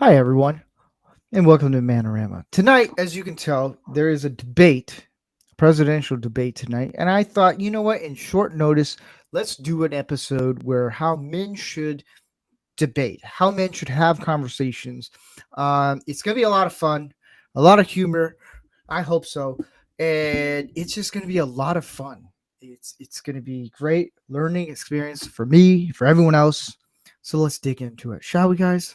Hi, everyone, and welcome to Man-O-Rama. Tonight, as you can tell, there is a debate, a presidential debate tonight, and I thought, you know what, in short notice, let's do an episode where how men should debate, how men should have conversations. It's going to be a lot of fun, a lot of humor. I hope so, and it's just going to be a lot of fun. It's going to be great learning experience for me, for everyone else. So let's dig into it, shall we, guys?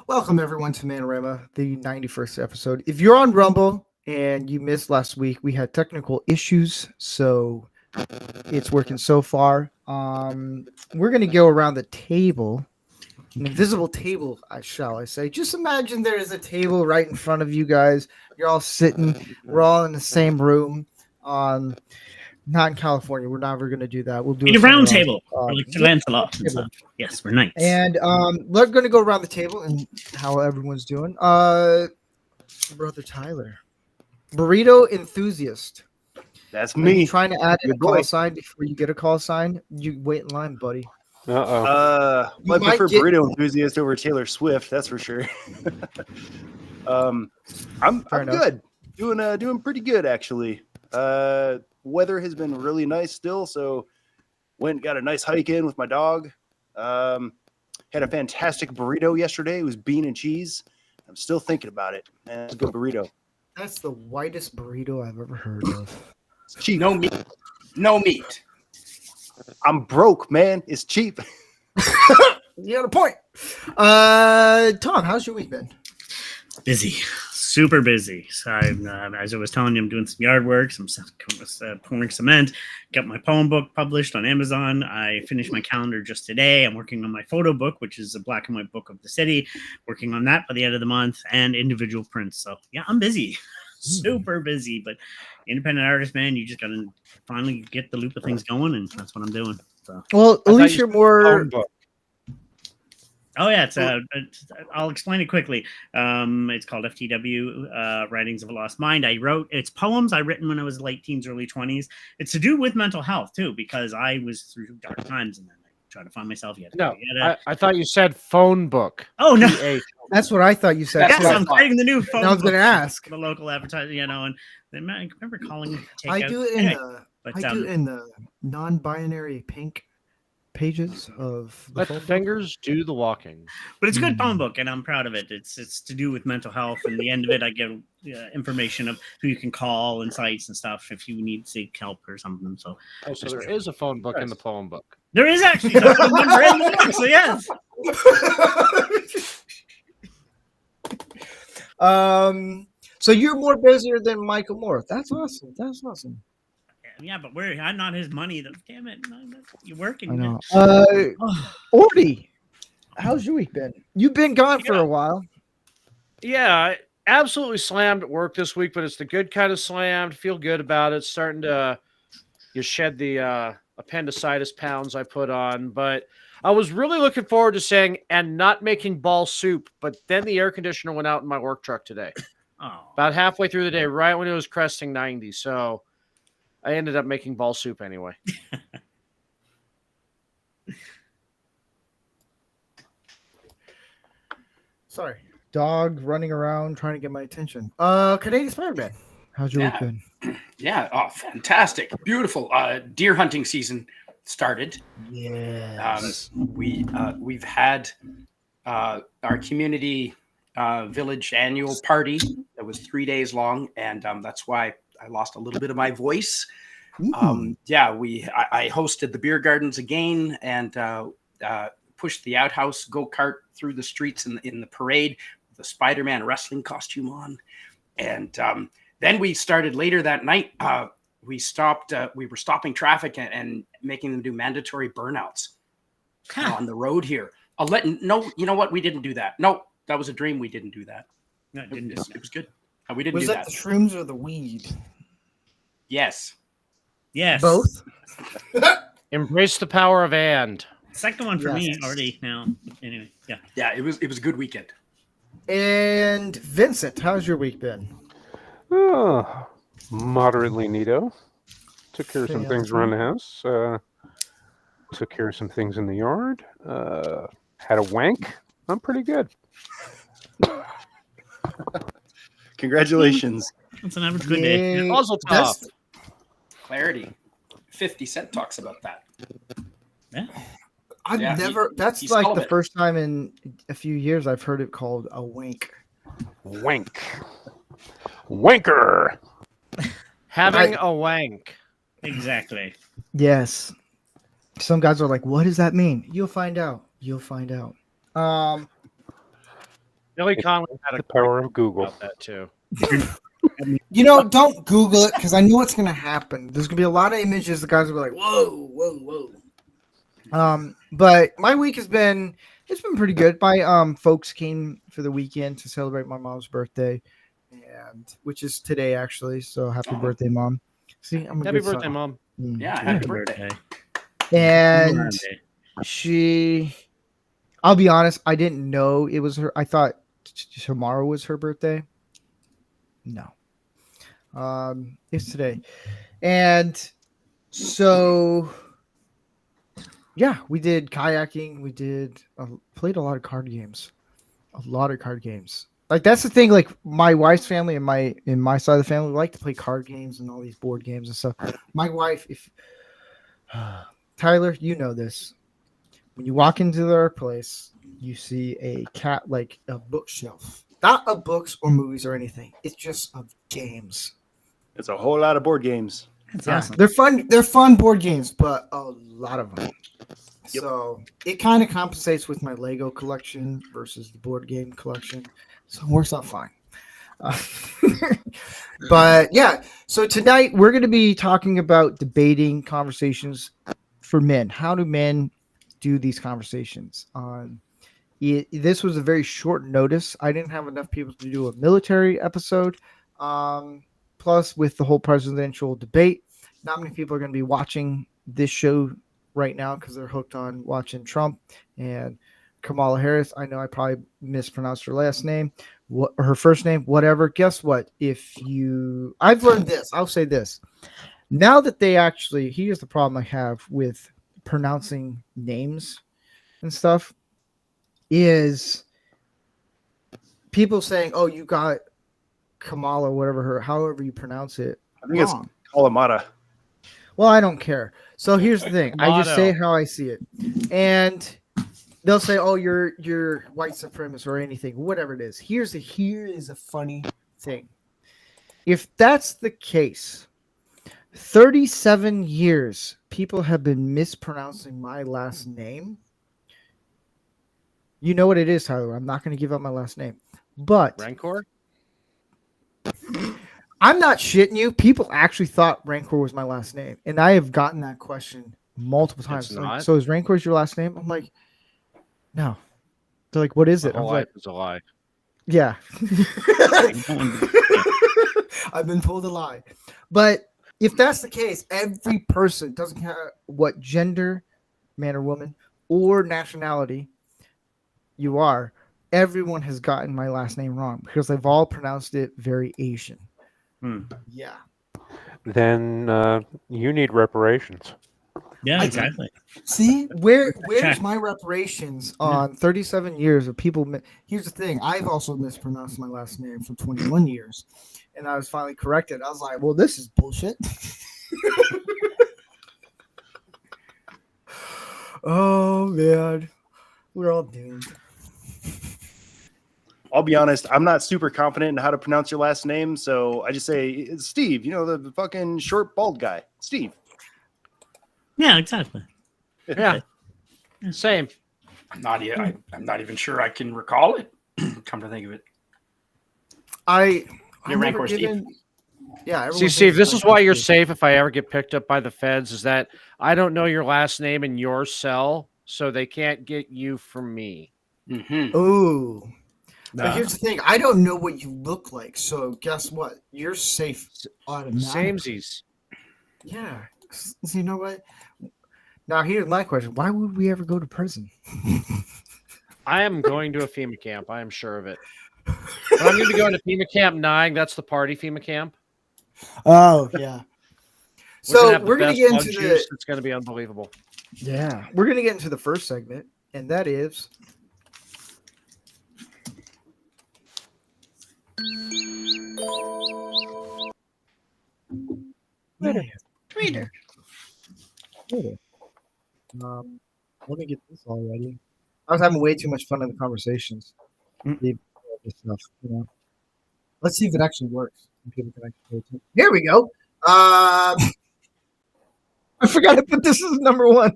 Welcome everyone to Man-O-Rama, the 91st episode. If you're on Rumble and you missed last week, we had technical issues, so it's working so far. We're gonna go around the table, an invisible table, shall I say? Just imagine there is a table right in front of you guys. You're all sitting. We're all in the same room. Not in California. We're never gonna do that. We'll do In it a round somewhere table. else. We're like Sir Lancelot and stuff. Yes, we're knights. And we're going to go around the table and how everyone's doing. Brother Tyler, burrito enthusiast. That's Are me. you trying to add in a Good boy. call sign before you get a call sign? You wait in line, buddy. I might prefer get- burrito enthusiast over Taylor Swift. That's for sure. I'm Fair enough. good. Doing pretty good actually. Weather has been really nice still, so went and got a nice hike in with my dog. Had a fantastic burrito yesterday. It was bean and cheese. I'm still thinking about it. Man, it's a good burrito. That's the whitest burrito I've ever heard of. It's cheap. No meat. No meat. I'm broke, man. It's cheap. You got a point. Tom, how's your week been? Busy. Super busy. So as I was telling you, I'm doing some yard work, some stuff, pouring cement. Got my poem book published on Amazon. I finished my calendar just today. I'm working on my photo book, which is a black and white book of the city. Working on that by the end of the month, and individual prints. So yeah, I'm busy. Super busy. But independent artist, man, you just gotta finally get the loop of things going, and that's what I'm doing. So Well, at least you're more. oh yeah, I'll explain it quickly. It's called FTW, Writings of a Lost Mind. It's poems I written when I was late teens, early 20s. It's to do with mental health too, because I was through dark times and then I tried to find myself. I thought you said phone book. Oh no, That's what I thought you said. yes, too. I'm creating the new phone. I was book going to ask. for the local advertising, and then I remember calling. I do it in the. But, I do it in the non-binary pink pages of the Let phone. fingers do the walking. But it's a good poem book, and I'm proud of it. It's to do with mental health, and the end of it, I give information of who you can call and sites and stuff if you need seek help or something. So There is a phone book in the poem book. there is actually a phone number in the book, so yes. So you're more busier than Michael Moore. That's awesome. That's awesome. Yeah, but I'm not his money. Damn it, you're working. I know. Man. Orty, how's your week been? You've been gone for a while. Yeah, I absolutely slammed at work this week, but it's the good kind of slammed. Feel good about it. Starting to you shed the appendicitis pounds I put on. But I was really looking forward to saying and not making ball soup, but then the air conditioner went out in my work truck today. Oh, About halfway through the day, right when it was cresting 90. So I ended up making ball soup anyway. Sorry. Dog running around trying to get my attention. Canadian Spider-Man. How's your week been? Yeah. Oh, fantastic. Beautiful. Deer hunting season started. Yes. We've had our community village annual party that was 3 days long, and that's why I lost a little bit of my voice. I hosted the beer gardens again and pushed the outhouse go-kart through the streets in the parade with the Spider-Man wrestling costume on. And then we started later that night. We were stopping traffic and making them do mandatory burnouts on the road here. You know what? We didn't do that. No, that was a dream. We didn't do that. no, it didn't. It was good. We didn't Was do that that. the shrooms or the weed? Yes. Yes. Both? Embrace the power of and. Second one for me Yes. already now. Anyway, yeah. Yeah, it was a good weekend. And Vincent, how's your week been? Oh, moderately neato. Took care of some things around the house. Took care of some things in the yard. Had a wank. I'm pretty good. Congratulations. That's an average good day. Yay. Muzzle That's- top. Clarity. 50 Cent talks about that. Yeah. I've Yeah, never. That's he's like the celibate. first time in a few years I've heard it called a wink. Wank. Wanker. Having a wank. Exactly. Yes. Some guys are like, "What does that mean?" You'll find out. You'll find out. Billy Conley had The a power of Google. about that too. Don't Google it because I know what's gonna happen. There's gonna be a lot of images. The guys will be like, "Whoa, whoa, whoa." But my week it's been pretty good. My folks came for the weekend to celebrate my mom's birthday, and which is today actually. So happy birthday, Mom! See, I'm a Happy good birthday, son. Mom. Yeah, happy birthday. And I'll be honest, I didn't know it was her. I thought tomorrow was her birthday. No. It's today. And so, yeah, we did kayaking. We did, played a lot of card games. Like, that's the thing. Like, my wife's family and in my side of the family, we like to play card games and all these board games and stuff. My wife, Tyler, you know this. When you walk into their place, you see a like a bookshelf, not of books or movies or anything. It's just of games. It's a whole lot of board games. That's Yeah, awesome. they're fun. They're fun board games, but a lot of them. Yep. So it kind of compensates with my Lego collection versus the board game collection. So it works out fine. But yeah, so tonight we're going to be talking about debating conversations for men. How do men do these conversations? This was a very short notice. I didn't have enough people to do a military episode. Plus, with the whole presidential debate, not many people are going to be watching this show right now because they're hooked on watching Trump and Kamala Harris. I know I probably mispronounced her last name, her first name, whatever. Guess what? I've learned this. I'll say this. Now that here's the problem I have with pronouncing names and stuff is people saying, "Oh, you got Kamala, however you pronounce it." I think it's wrong. Kalamata. Well, I don't care. So here's the thing. I just say how I see it. And they'll say, "Oh, you're white supremacist or anything, whatever it is." Here is a funny thing. If that's the case, 37 years people have been mispronouncing my last name. You know what it is, Tyler. I'm not going to give up my last name. But Rancor? I'm not shitting you. People actually thought Rancor was my last name. And I have gotten that question multiple times. It's Like, not. so is Rancor's your last name? I'm like, no. They're like, what is it? The I'm whole like, life is a lie. yeah. I've been told a lie. But if that's the case, every person, doesn't care what gender, man or woman, or nationality you are, everyone has gotten my last name wrong because they've all pronounced it very Asian. Yeah. Then you need reparations. Yeah, exactly. See, where's Check. my reparations on 37 years of people? Here's the thing. I've also mispronounced my last name for 21 years. And I was finally corrected. I was like, well, this is bullshit. Oh, man. We're all doomed. I'll be honest, I'm not super confident in how to pronounce your last name, so I just say it's Steve. You know, the fucking short, bald guy. Steve. Yeah, exactly. Yeah. Same. I'm not even sure I can recall it. Come to think of it. I've You're never Rancor Steve. given. Yeah. everyone See, Steve, thinks this I'm is why you're Steve. safe if I ever get picked up by the feds, is that I don't know your last name in your cell, so they can't get you from me. Mm-hmm. Ooh. But here's the thing. I don't know what you look like, so guess what? You're safe automatically. Samesies. Yeah. So you know what? Now, here's my question: why would we ever go to prison? I am going to a FEMA camp. I am sure of it. But I'm going to be going to FEMA Camp 9. That's the party FEMA camp. Oh yeah. So we're gonna best get bug into juice. It's going to be unbelievable. we're gonna get into the first segment, and that is Trader. Let me get this all ready. I was having way too much fun in the conversations. This stuff, Let's see if it actually works. People can actually pay attention. Here we go. I forgot to put this as number one.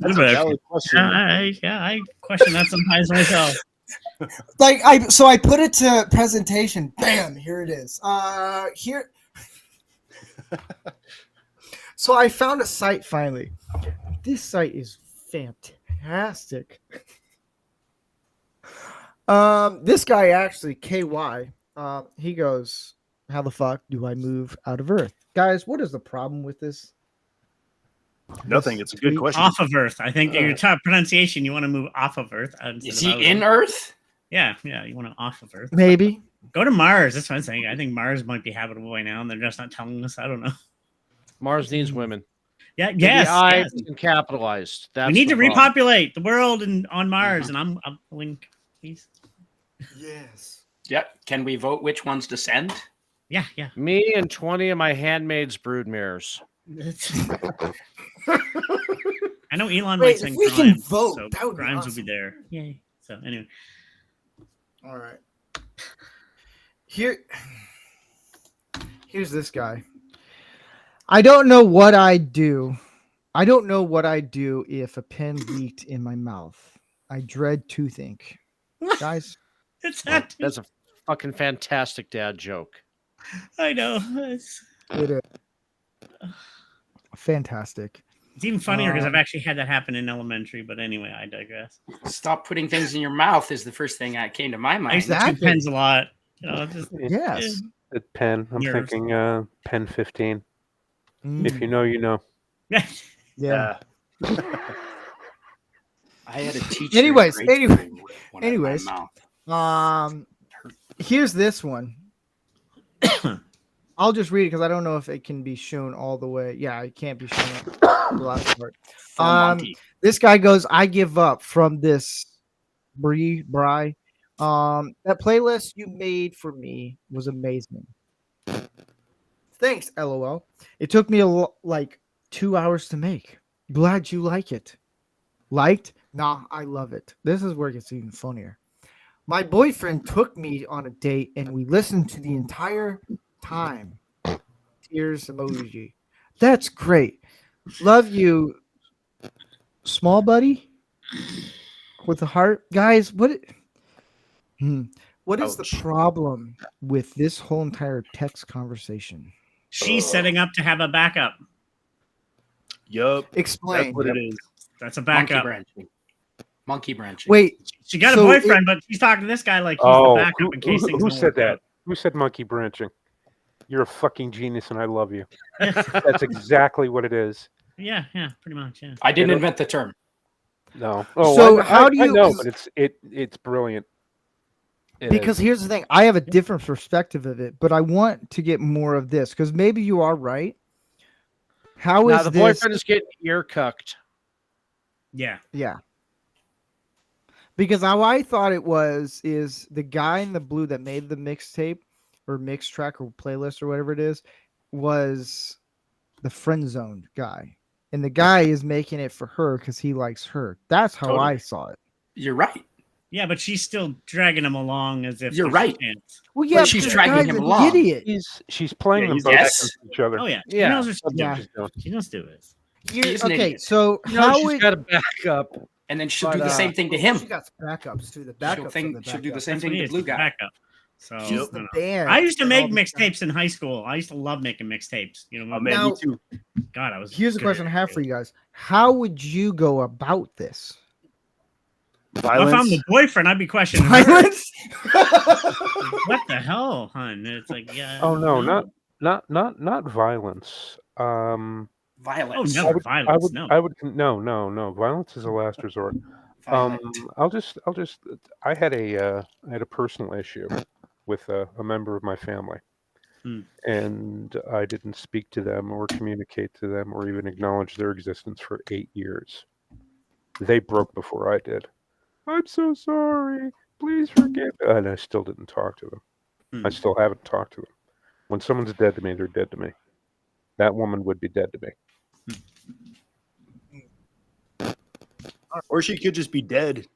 That's a valid question. I question that sometimes myself. I put it to presentation. Bam, here it is. Here. So I found a site finally. This site is fantastic. This guy actually, KY, he goes, how the fuck do I move out of Earth? Guys, what is the problem with this? Nothing. It's a good question. Off of Earth. I think your top pronunciation, you want to move off of Earth. Is he in Earth? Yeah, you want to off of Earth. Maybe. Go to Mars. That's what I'm saying. I think Mars might be habitable by now, and they're just not telling us. I don't know. Mars needs women. Yeah, yes. And capitalized. That's we need to problem. repopulate the world on Mars, and I'm willing, please. Yes. Yep. Can we vote which ones to send? Yeah. Me and 20 of my handmaids brood mares. I know Elon Wait, might send if we Grimes, can vote, so that would be Grimes awesome. will be there. Yay. So anyway. All right. Here's this guy. I don't know what I'd do. I don't know what I'd do if a pen leaked in my mouth. I dread to think. Guys, It's not. That's a fucking fantastic dad joke. I know. it is fantastic. It's even funnier because I've actually had that happen in elementary. But anyway, I digress. Stop putting things in your mouth is the first thing that came to my I mind. used to chew pens a lot. Just, Yes. The pen. I'm Nerves. thinking pen 15. Mm, If you know, you know. yeah. I had a teacher. in Anyways, grade school with one in my anyways. mouth. Here's this one. I'll just read it because I don't know if it can be shown all the way. Yeah, it can't be shown the last part. Full Monty. This guy goes, I give up from this Bri. That playlist you made for me was amazing. Thanks, LOL. It took me like 2 hours to make. Glad you like it. Liked? Nah, I love it. This is where it gets even funnier. My boyfriend took me on a date and we listened to the entire time. Tears emoji. That's great. Love you, small buddy with a heart. Guys, what is the problem with this whole entire text conversation? She's setting up to have a backup. Yup. Explain. That's what it is. That's a backup. Monkey branching. Wait, She got a So boyfriend, but she's talking to this guy like he's the backup in case things who don't said work that? out. Who said monkey branching? You're a fucking genius, and I love you. That's exactly what it is. Yeah, pretty much. Yeah. I didn't invent the term. No. So how do I you- know, but it's brilliant. It because is. here's the thing. I have a different perspective of it, but I want to get more of this because maybe you are right. How Now is the this? boyfriend is getting ear cucked. Yeah. Yeah. Because how I thought it was is the guy in the blue that made the mixtape or mix track or playlist or whatever it is was the friend zoned guy. And the guy is making it for her because he likes her. That's how Totally. I saw it. You're right. Yeah, but she's still dragging him along as if You're there's a right. chance. Well, yeah, she's because the dragging guy's him an along. idiot. She's playing Yeah, them he's- both Yes. against each other. Oh yeah. Yeah. She knows what she's That's doing. what she's doing. She knows do it. He's an Okay, idiot. so You know, how she's would got a backup. And then she'll But, do the same thing to him. She got backups to the She'll backups. she'll do the same That's thing what to it the is. blue She's guy. backup. So She's you the know. band. I used to and make all this stuff. mixtapes in high school. I used to love making mixtapes. You know, Man, Now- me too. God, I was. Here's a good question I at have it. for you guys. How would you go about this? If I'm the boyfriend, I'd be questioning her. Violence? What the hell, hun? It's like, yeah. Oh no, not violence. Violence. Oh, never violence. No. No. Violence is a last resort. Violent. I had a personal issue with a member of my family, and I didn't speak to them or communicate to them or even acknowledge their existence for 8 years. They broke before I did. I'm so sorry. Please forgive. And I still didn't talk to them. I still haven't talked to them. When someone's dead to me, they're dead to me. That woman would be dead to me. Or she could just be dead.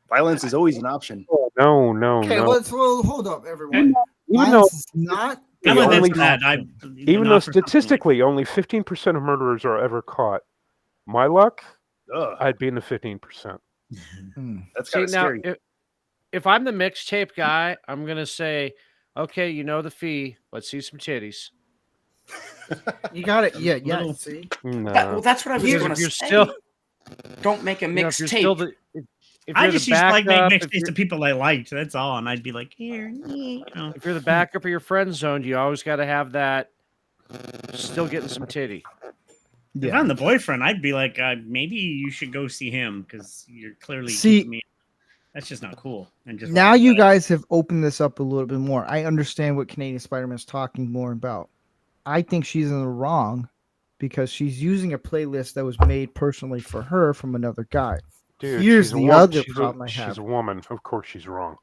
Violence is always an option. Oh, no. Okay, well, hold up, everyone. Even Violence is not. Even though statistically only 15% of murderers are ever caught, my luck, I'd be in the 15%. That's kind of scary. If I'm the mixtape guy, I'm gonna say, okay, you know the fee. Let's see some titties. You got it. Yeah. See, No. That's what I was going to say. Don't make a mixtape. I just used to like make mixtapes to people I liked. That's all, and I'd be like, here. If you're the backup of your friend zone, you always got to have that. Still getting some titty. If I'm the boyfriend, I'd be like, maybe you should go see him because you're clearly keeping me. That's just not cool. And just now you guys have opened this up a little bit more. I understand what Canadian Spider-Man is talking more about. I think she's in the wrong because she's using a playlist that was made personally for her from another guy. Dude, here's the other problem I have. She's a woman. Of course she's wrong.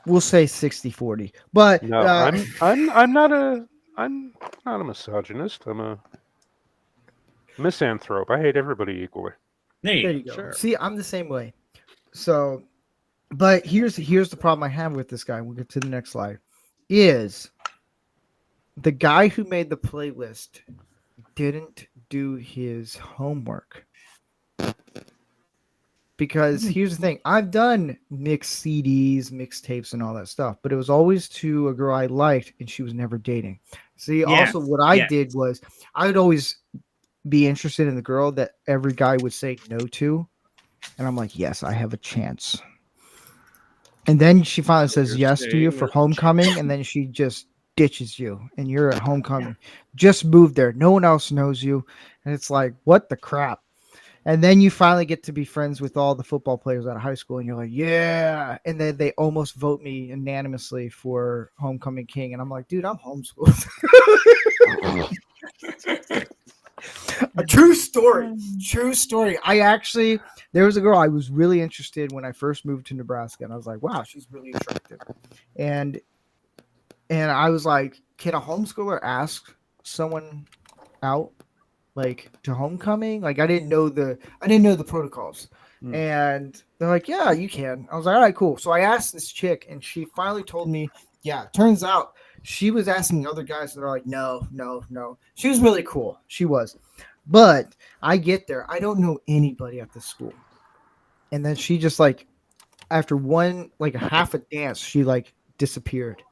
We'll say 60-40. But no, I'm not a misogynist. I'm a misanthrope. I hate everybody equally. There you go. Sure. See, I'm the same way. So, but here's the problem I have with this guy. We'll get to the next slide. Is the guy who made the playlist didn't do his homework. Because here's the thing. I've done mixed CDs, mixtapes, and all that stuff, but it was always to a girl I liked, and she was never dating. See, also what I did was I would always be interested in the girl that every guy would say no to. And I'm like, yes, I have a chance. And then she finally says yes to you for homecoming, and then she just ditches you, and you're at homecoming. Just moved there. No one else knows you. And it's like, what the crap? And then you finally get to be friends with all the football players out of high school, and you're like, yeah. And then they almost vote me unanimously for homecoming king. And I'm like, dude, I'm homeschooled. A true story. There was a girl I was really interested in when I first moved to Nebraska, and I was like, wow, she's really attractive. And I was like, can a homeschooler ask someone out like to homecoming? Like I didn't know the protocols. And they're like, yeah, you can. I was like, all right, cool. So I asked this chick, and she finally told me, yeah, it turns out she was asking other guys, and they're like, no. She was really cool. She was. But I get there. I don't know anybody at the school. And then she just like, after half a dance, she like disappeared.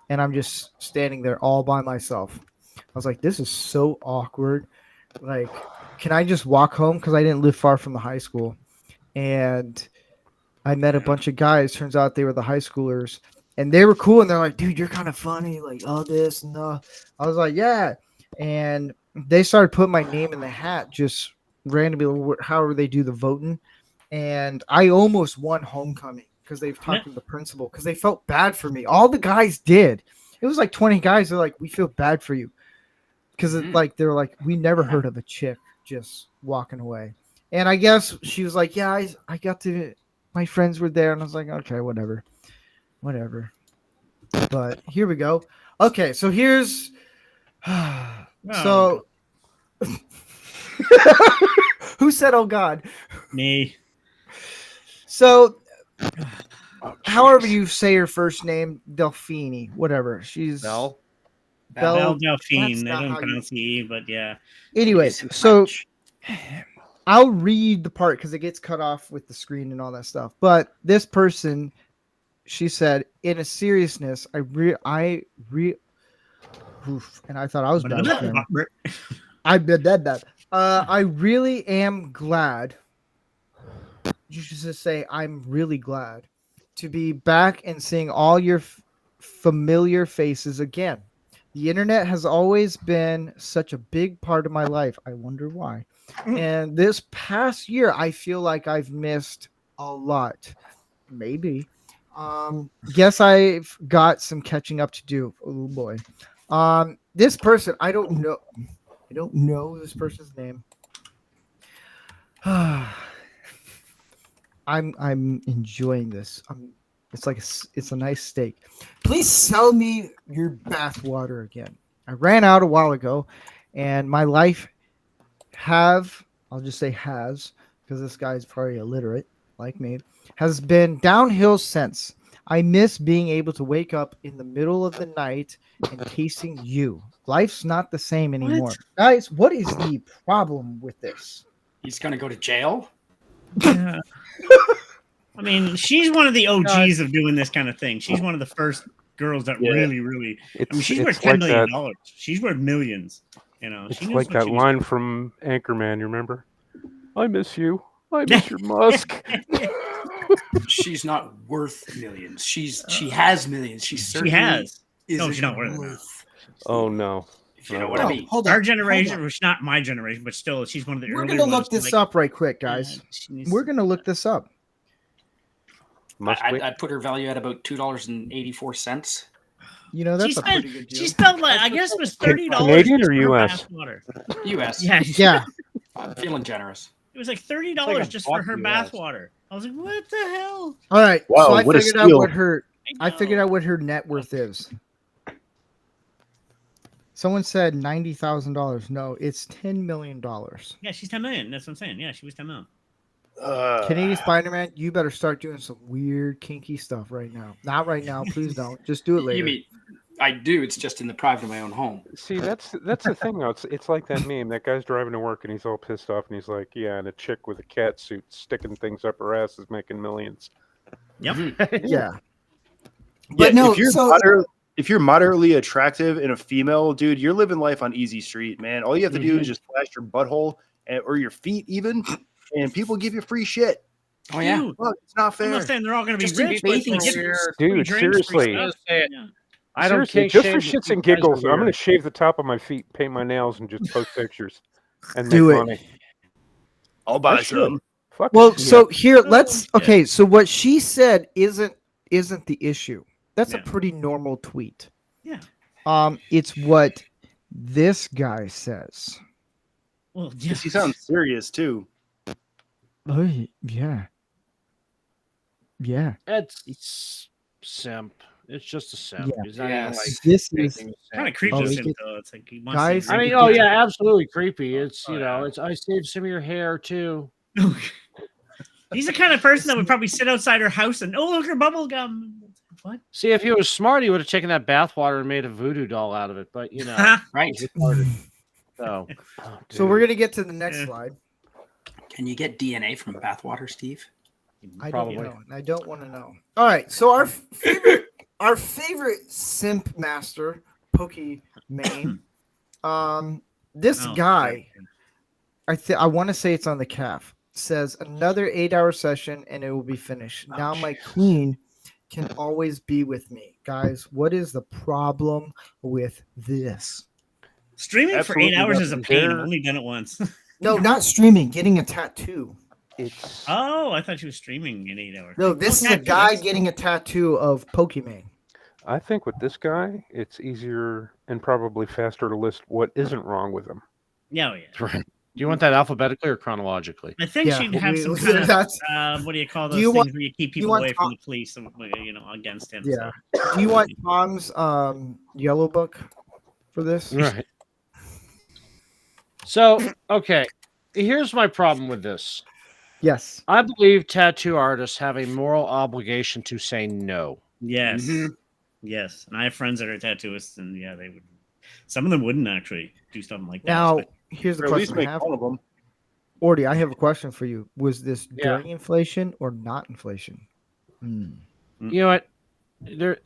And I'm just standing there all by myself. I was like, this is so awkward. Like, can I just walk home? Because I didn't live far from the high school. And I met a bunch of guys. Turns out they were the high schoolers. And they were cool. And they're like, dude, you're kind of funny. Like, all this and I was like, yeah. And they started putting my name in the hat just randomly, however they do the voting. And I almost won homecoming because they've talked to the principal because they felt bad for me. All the guys did. It was like 20 guys. They're like, we feel bad for you. Because they're like, we never heard of a chick just walking away. And I guess she was like, yeah, I got to, my friends were there. And I was like, okay, whatever. But here we go. Okay, so here's, so who said, oh God? Me. So, however you say her first name, Delphine, whatever. She's Belle Delphine. I don't pronounce the E, but yeah. Anyways, so I'll read the part because it gets cut off with the screen and all that stuff. But this person, she said, in a seriousness, and I thought I was bad. I really am glad. You should just say, I'm really glad to be back and seeing all your familiar faces again. The internet has always been such a big part of my life. I wonder why. And this past year, I feel like I've missed a lot. Maybe. Guess I've got some catching up to do. Oh boy. This person, I don't know. I don't know this person's name. I'm enjoying this. It's a nice steak. Please sell me your bathwater again. I ran out a while ago, and my life I'll just say has, because this guy's probably illiterate like me, has been downhill since. I miss being able to wake up in the middle of the night and tasting you. Life's not the same anymore. What? Guys, what is the problem with this? He's going to go to jail? Yeah. I mean, she's one of the OGs of doing this kind of thing. She's one of the first girls that really. I mean, she's worth $10 million. She's worth millions. You know, It's like that line from Anchorman. You remember? I miss you. I miss your musk. She's not worth millions. She has millions. She has. No, she's not worth it. Oh no. If you know what I mean. Hold on. Our generation, which not my generation, but still, she's one of the We're early going to ones. look this up right quick, guys. We're going to look this up. I'd put her value at about $2.84. You know, that's a pretty good deal. She spent like, I guess it was $30 Canadian just or for her US? bathwater. US. Yeah. I'm feeling generous. It was like $30 like a just for buck her US. bathwater. I was like, what the hell? All right. Wow, so I what a figured out steal. what her I know. figured out what her net worth is. Someone said $90,000. No, it's $10 million. Yeah, she's 10 million. That's what I'm saying. Yeah, she was 10 million. Canadian Spider-Man, you better start doing some weird, kinky stuff right now. Not right now, please don't. Just do it later. You mean I do? It's just in the private of my own home. See, that's the thing though. It's like that meme. That guy's driving to work and he's all pissed off and he's like, "Yeah," and a chick with a cat suit sticking things up her ass is making millions. Yep. Yeah. But no, if you're moderately attractive and a female, dude, you're living life on easy street, man. All you have to do is just flash your butthole or your feet even, and people give you free shit. Oh yeah. Dude, Look, it's not I'm fair. not saying they're all going to be Just in rich, but bathing they get suits. free Dude, drinks, free seriously. stuff. Say it. Yeah. I don't Seriously, kink just shame for that shits you and guys are giggles, I'm weird. going to shave the top of my feet, paint my nails, and just post pictures and Do make it. money. I'll buy I should. some. Fuck Well, it. so here let's Yeah. okay, so what she said isn't the issue. That's a Yeah. pretty normal tweet. Yeah. It's what this guy says. Well, Because he sounds serious too. Oh yeah. Yeah. It's simp. It's just a simp. Yeah. He's not even like Yes. This is making a kind of simp. creepy Oh, with he him, gets- though. It's like he wants Guys, to I mean, really oh get- yeah, absolutely creepy. It's Oh, you know, yeah. it's I saved some of your hair too. He's the kind of person that would probably sit outside her house and look, her bubble gum. What? See, if he was smart, he would have taken that bathwater and made a voodoo doll out of it. But you know, Right. so Oh, so we're dude. gonna get to the next Yeah. slide. Can you get DNA from bathwater, Steve? I Probably. don't know. And I don't want to know. All right. So our favorite simp master, Pokimane. This Oh, guy, I want to say it's on the calf. Says another 8-hour session and it will be finished. Now my queen can always be with me, guys. What is the problem with this? Streaming Absolutely for 8 hours is a nothing. pain. I've only done it once. No, not streaming. Getting a tattoo. It's Oh, I thought you were streaming in 8 hours. No, this is a guy getting a tattoo of Pokimane. I think with this guy, it's easier and probably faster to list what isn't wrong with him. Yeah, oh, yeah. do you want that alphabetically or chronologically? I think Yeah, she'd have some we- kind of that's- what do you call Do those you things want- where you keep people want away from Tom- the police, against him. Yeah. So. Do you want Tom's yellow book for this? Right. So, okay, here's my problem with this. Yes. I believe tattoo artists have a moral obligation to say no. Yes, Mhm. yes. And I have friends that are tattooists, and yeah, they would. Some of them wouldn't actually do something like that. Now, but- here's the Or at least question I make have. fun of them. Ordy, I have a question for you. Was this Yeah. during inflation or not inflation? Hmm. You know what? There's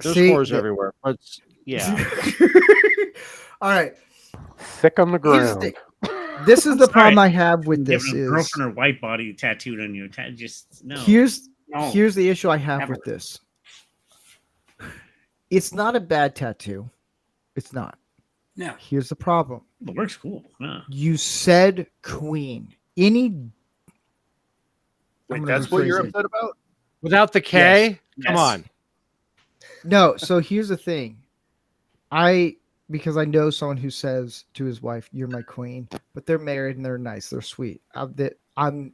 See, floors the- everywhere, but yeah. All right. Thick on the Here's ground. the- This is the Sorry. problem I have with this Giving a is girlfriend or white body tattooed on you. Just no. here's No. here's the issue I have Never. with this. It's not a bad tattoo. It's not. No. Here's the problem. It works cool. Yeah. You said queen. Any. Wait, I'm gonna that's what you're rephrase it. upset about? Without the K? Yes. Come Yes. on. No, so here's the thing. Because I know someone who says to his wife, "You're my queen," but they're married and they're nice, they're sweet. I'm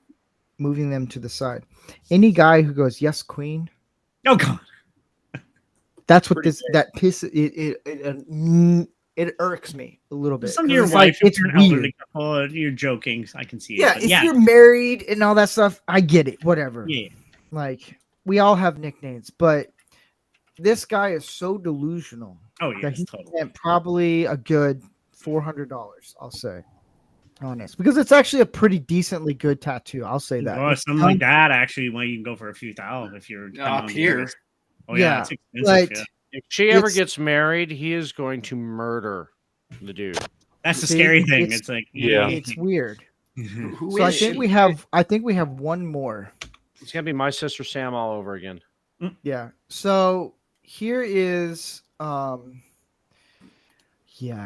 moving them to the side. Any guy who goes, "Yes, queen," Oh God. that's what Pretty this that pisses it irks me a little bit. Some 'Cause of your it's wife, it's if you're an weird. elderly couple, you're joking. I can see it. Yeah, but if you're married and all that stuff, I get it. Whatever. yeah. Like we all have nicknames, but this guy is so delusional Oh that yeah, he totally. spent probably a good $400. I'll say, honest, because it's actually a pretty decently good tattoo. I'll say that. Oh, It's something like that actually, well, you can go for a few thousand if you're Up here. Oh yeah, Yeah, it's expensive. but Yeah. If she ever It's- gets married, he is going to murder the dude. That's the See, scary thing. it's- It's like Yeah. it's weird. Who So I is think she? we have one more. It's gonna be my sister Sam all over again. Yeah. So here is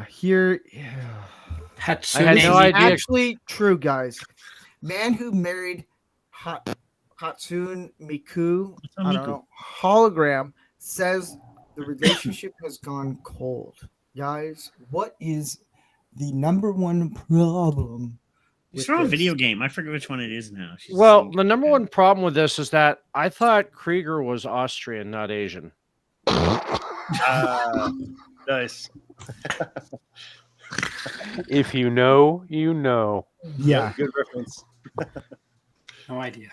here I had this no is idea. actually true, guys. Man who married Hatsune Miku, I don't know, hologram says the relationship has gone cold. Guys, what is the number one problem? It's with from a this? video game. I forget which one it is now. She's Well, saying- the number one problem with this is that I thought Krieger was Austrian, not Asian. Nice. If you know, you know. Yeah. Good reference. No idea.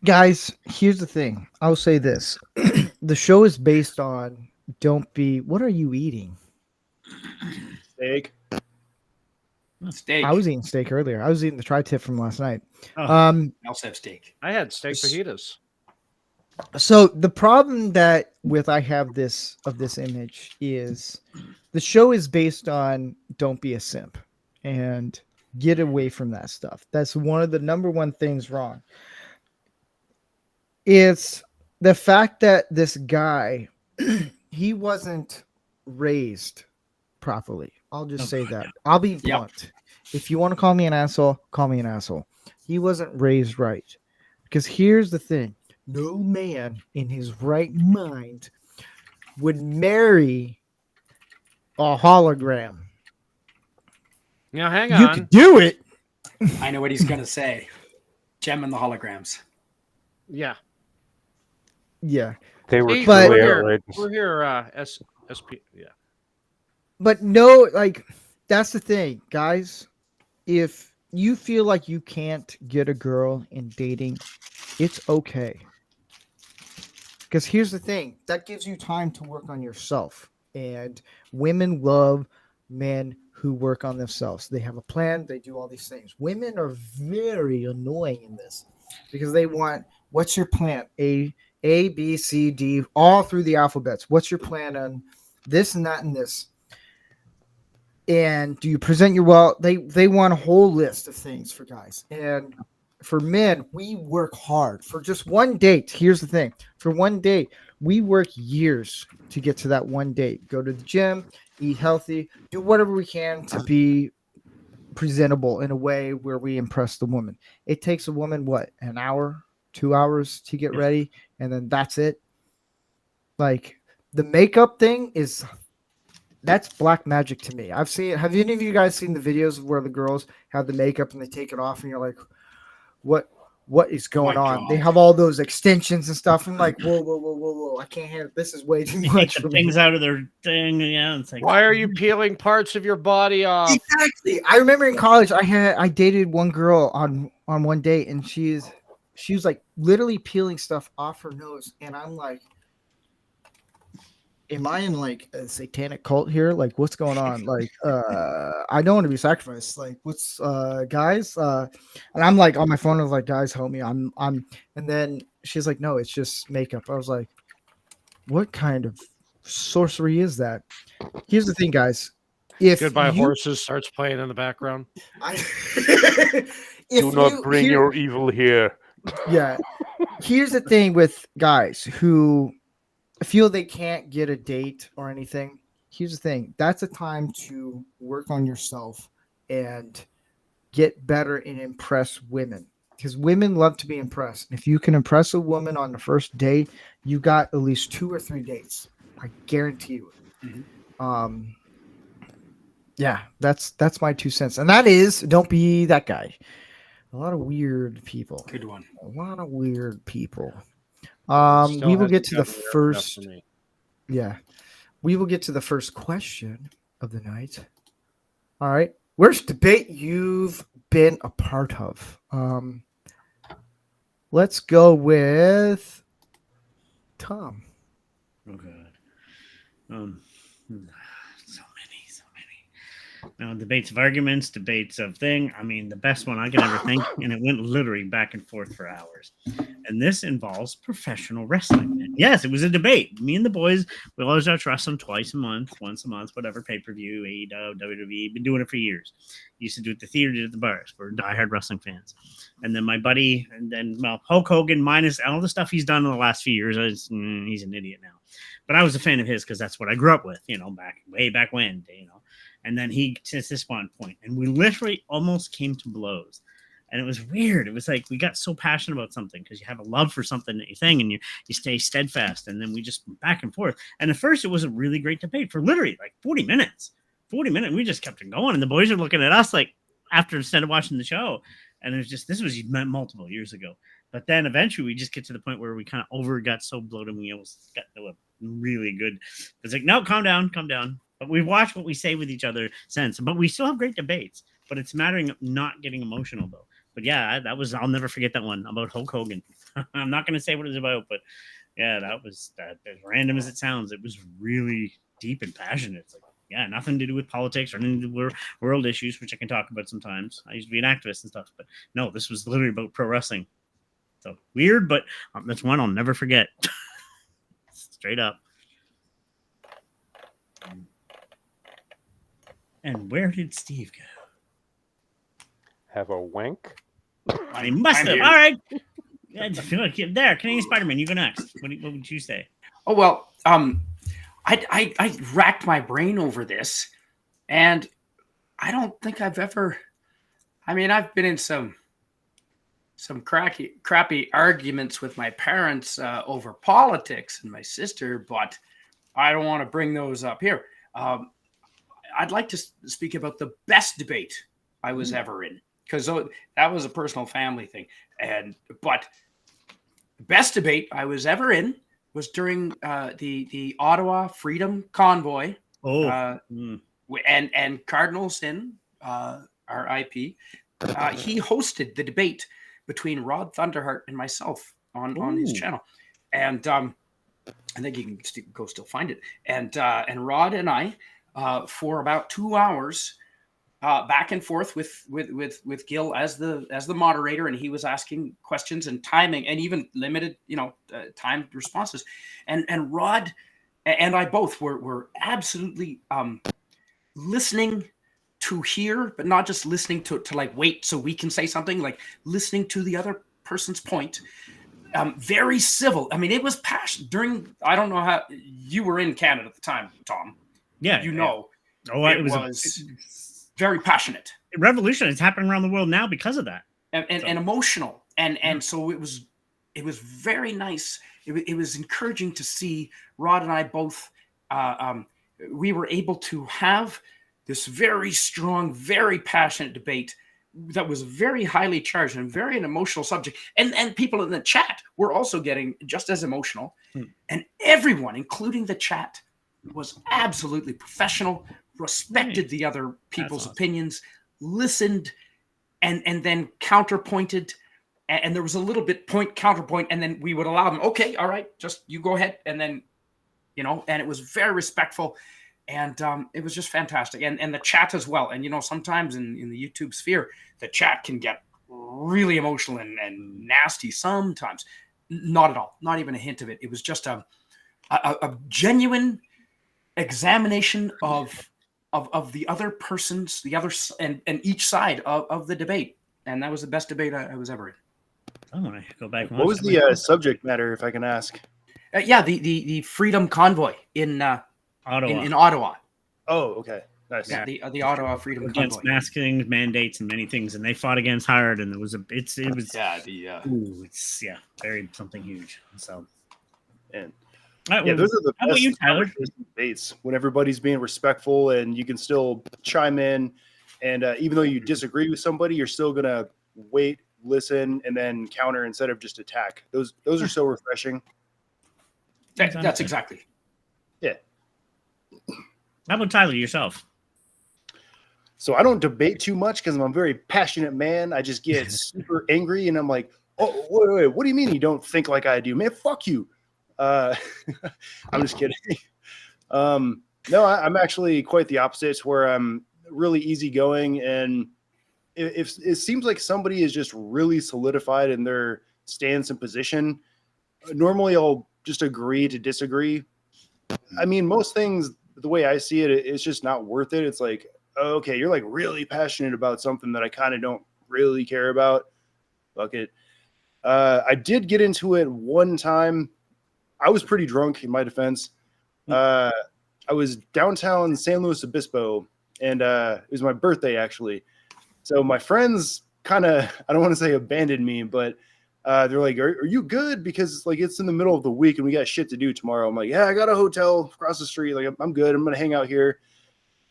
Guys, here's the thing. I'll say this. The show is based on don't be what are you eating? Steak. Steak. I was eating steak earlier. I was eating the tri-tip from last night. Oh. I also have steak. I had steak fajitas. So the problem that with I have this image is the show is based on don't be a simp and get away from that stuff. That's one of the number one things wrong. It's the fact that this guy he wasn't raised properly. I'll just say that. I'll be blunt. If you want to call me an asshole, call me an asshole. He wasn't raised right. Because here's the thing. No man in his right mind would marry a hologram. Now, hang You on. could do it. I know what he's gonna say. Gem and the holograms. Yeah. Yeah. They were See, But- truly we're here. outrageous. We're here. SP. Yeah. But no, like, that's the thing, guys. If you feel like you can't get a girl in dating, it's okay. Because here's the thing that gives you time to work on yourself. And women love men who work on themselves. They have a plan, they do all these things. Women are very annoying in this because they want what's your plan? A, B, C, D, all through the alphabets. What's your plan on this and that and this? And do you present your well? They want a whole list of things for guys. And for men, we work hard for just one date. Here's the thing. For one date, we work years to get to that one date. Go to the gym, eat healthy, do whatever we can to be presentable in a way where we impress the woman. It takes a woman, what, an hour, 2 hours to get ready, and then that's it. Like the makeup thing that's black magic to me. Have any of you guys seen the videos where the girls have the makeup and they take it off and you're like, what is going My on? God. They have all those extensions and stuff. I'm like, whoa. I can't handle this. Is way too They take much the for me. things out of their thing. Yeah, it's like Why are you peeling parts of your body off? Exactly. I remember in college I dated one girl on one date and she was like literally peeling stuff off her nose and I'm like, am I in like a satanic cult here? Like what's going on? Like I don't want to be sacrificed. Like what's guys? And I'm like on my phone, I was like, guys, help me. I'm and then she's like, no, it's just makeup. I was like, what kind of sorcery is that? Here's the thing, guys. If Goodbye you- Horses starts playing in the background. Do not bring your evil here. Yeah. Here's the thing with guys who feel they can't get a date or anything, here's the thing. That's a time to work on yourself and get better and impress women. Because women love to be impressed. If you can impress a woman on the first date, you got at least 2 or 3 dates. I guarantee you. Yeah, that's my 2 cents. And that is, don't be that guy. A lot of weird people. Good one. A lot of weird people. Still We will hasn't get to the gotten weird enough first. for me. Yeah, we will get to the first question of the night. All right, worst debate you've been a part of. Let's go with Tom. Oh god. So many. Now, debates of arguments, debates of thing. I mean, the best one I can ever think, and it went literally back and forth for hours. And this involves professional wrestling. And yes, it was a debate. Me and the boys, we always watch wrestling once a month, whatever, pay-per-view, AEW, WWE. Been doing it for years. Used to do it at the theater, did it at the bars. We're diehard wrestling fans. And then my buddy, and then Hulk Hogan, minus all the stuff he's done in the last few years, he's an idiot now. But I was a fan of his because that's what I grew up with, way back when, And then he to this one point, and we literally almost came to blows. And it was weird. It was like we got so passionate about something because you have a love for something that you think, and you stay steadfast. And then we just went back and forth. And at first, it was a really great debate for literally like 40 minutes. 40 minutes. We just kept it going. And the boys are looking at us like instead of watching the show. And it was just, this was multiple years ago. But then eventually we just get to the point where we kind of got so bloated. We almost got to a really good. It's like, no, calm down. But we watch what we say with each other since. But we still have great debates. But it's mattering of not getting emotional, though. But yeah, I'll never forget that one about Hulk Hogan. I'm not going to say what it's about, but yeah, that was as random as it sounds. It was really deep and passionate. It's like, yeah, nothing to do with politics or anything to do with world issues, which I can talk about sometimes. I used to be an activist and stuff, but no, this was literally about pro wrestling. So weird, but that's one I'll never forget. Straight up. And where did Steve go? Have a wank. I must have. All right. There, Canadian Spider-Man, you go next. What would you say? Oh, well, I racked my brain over this, and I don't think I've ever. I mean, I've been in some crappy arguments with my parents over politics and my sister, but I don't want to bring those up here. I'd like to speak about the best debate I was ever in, because that was a personal family thing. But the best debate I was ever in was during the Ottawa Freedom Convoy. And Cardinal Sin, RIP, he hosted the debate between Rod Thunderheart and myself on his channel. And I think you can still find it. And Rod and I, for about 2 hours, back and forth with Gil as the moderator, and he was asking questions and timing and even limited, timed responses. And Rod and I both were absolutely listening to hear, but not just listening to like wait so we can say something, like listening to the other person's point. Very civil. I mean, it was passion during. I don't know how you were in Canada at the time, Tom. Yeah, it was very passionate. Revolution is happening around the world now because of that, and emotional, and so it was very nice. It was encouraging to see Rod and I both. We were able to have this very strong, very passionate debate that was very highly charged and very an emotional subject. And people in the chat were also getting just as emotional. And everyone, including the chat, was absolutely professional, respected the other people's opinions, listened, and then counterpointed. And there was a little bit counterpoint, and then we would allow them, okay, all right, just you go ahead. And then, and it was very respectful. And it was just fantastic. And the chat as well. And, sometimes in the YouTube sphere, the chat can get really emotional and nasty sometimes. Not at all. Not even a hint of it. It was just a genuine examination of the other person's, and each side of the debate. And that was the best debate I was ever in. I want to go back. What was the subject matter, if I can ask? The Freedom Convoy in Ottawa. in Ottawa. Oh, okay. Nice. Yeah, the Ottawa Freedom Against Convoy. masking mandates and many things, and they fought against hard, and it was very something huge. So, And All right, yeah, well, those are the how about best you, Tyler? debates when everybody's being respectful and you can still chime in. And even though you disagree with somebody, you're still gonna wait, listen, and then counter instead of just attack. Those are so refreshing. That's exactly. Yeah. How about Tyler yourself? So I don't debate too much because I'm a very passionate man. I just get super angry and I'm like, oh, wait, what do you mean you don't think like I do? Man, fuck you. I'm just kidding. No, I'm actually quite the opposite, where I'm really easygoing. And if it seems like somebody is just really solidified in their stance and position, normally I'll just agree to disagree. I mean, most things, the way I see it, it's just not worth it. It's like, okay, you're like really passionate about something that I kind of don't really care about. Fuck it. I did get into it one time. I was pretty drunk, in my defense. I was downtown San Luis Obispo, and it was my birthday, actually. So my friends kind of, I don't want to say abandoned me, but they're like, are you good? Because like it's in the middle of the week and we got shit to do tomorrow. I'm like, yeah, I got a hotel across the street. Like I'm good. I'm going to hang out here.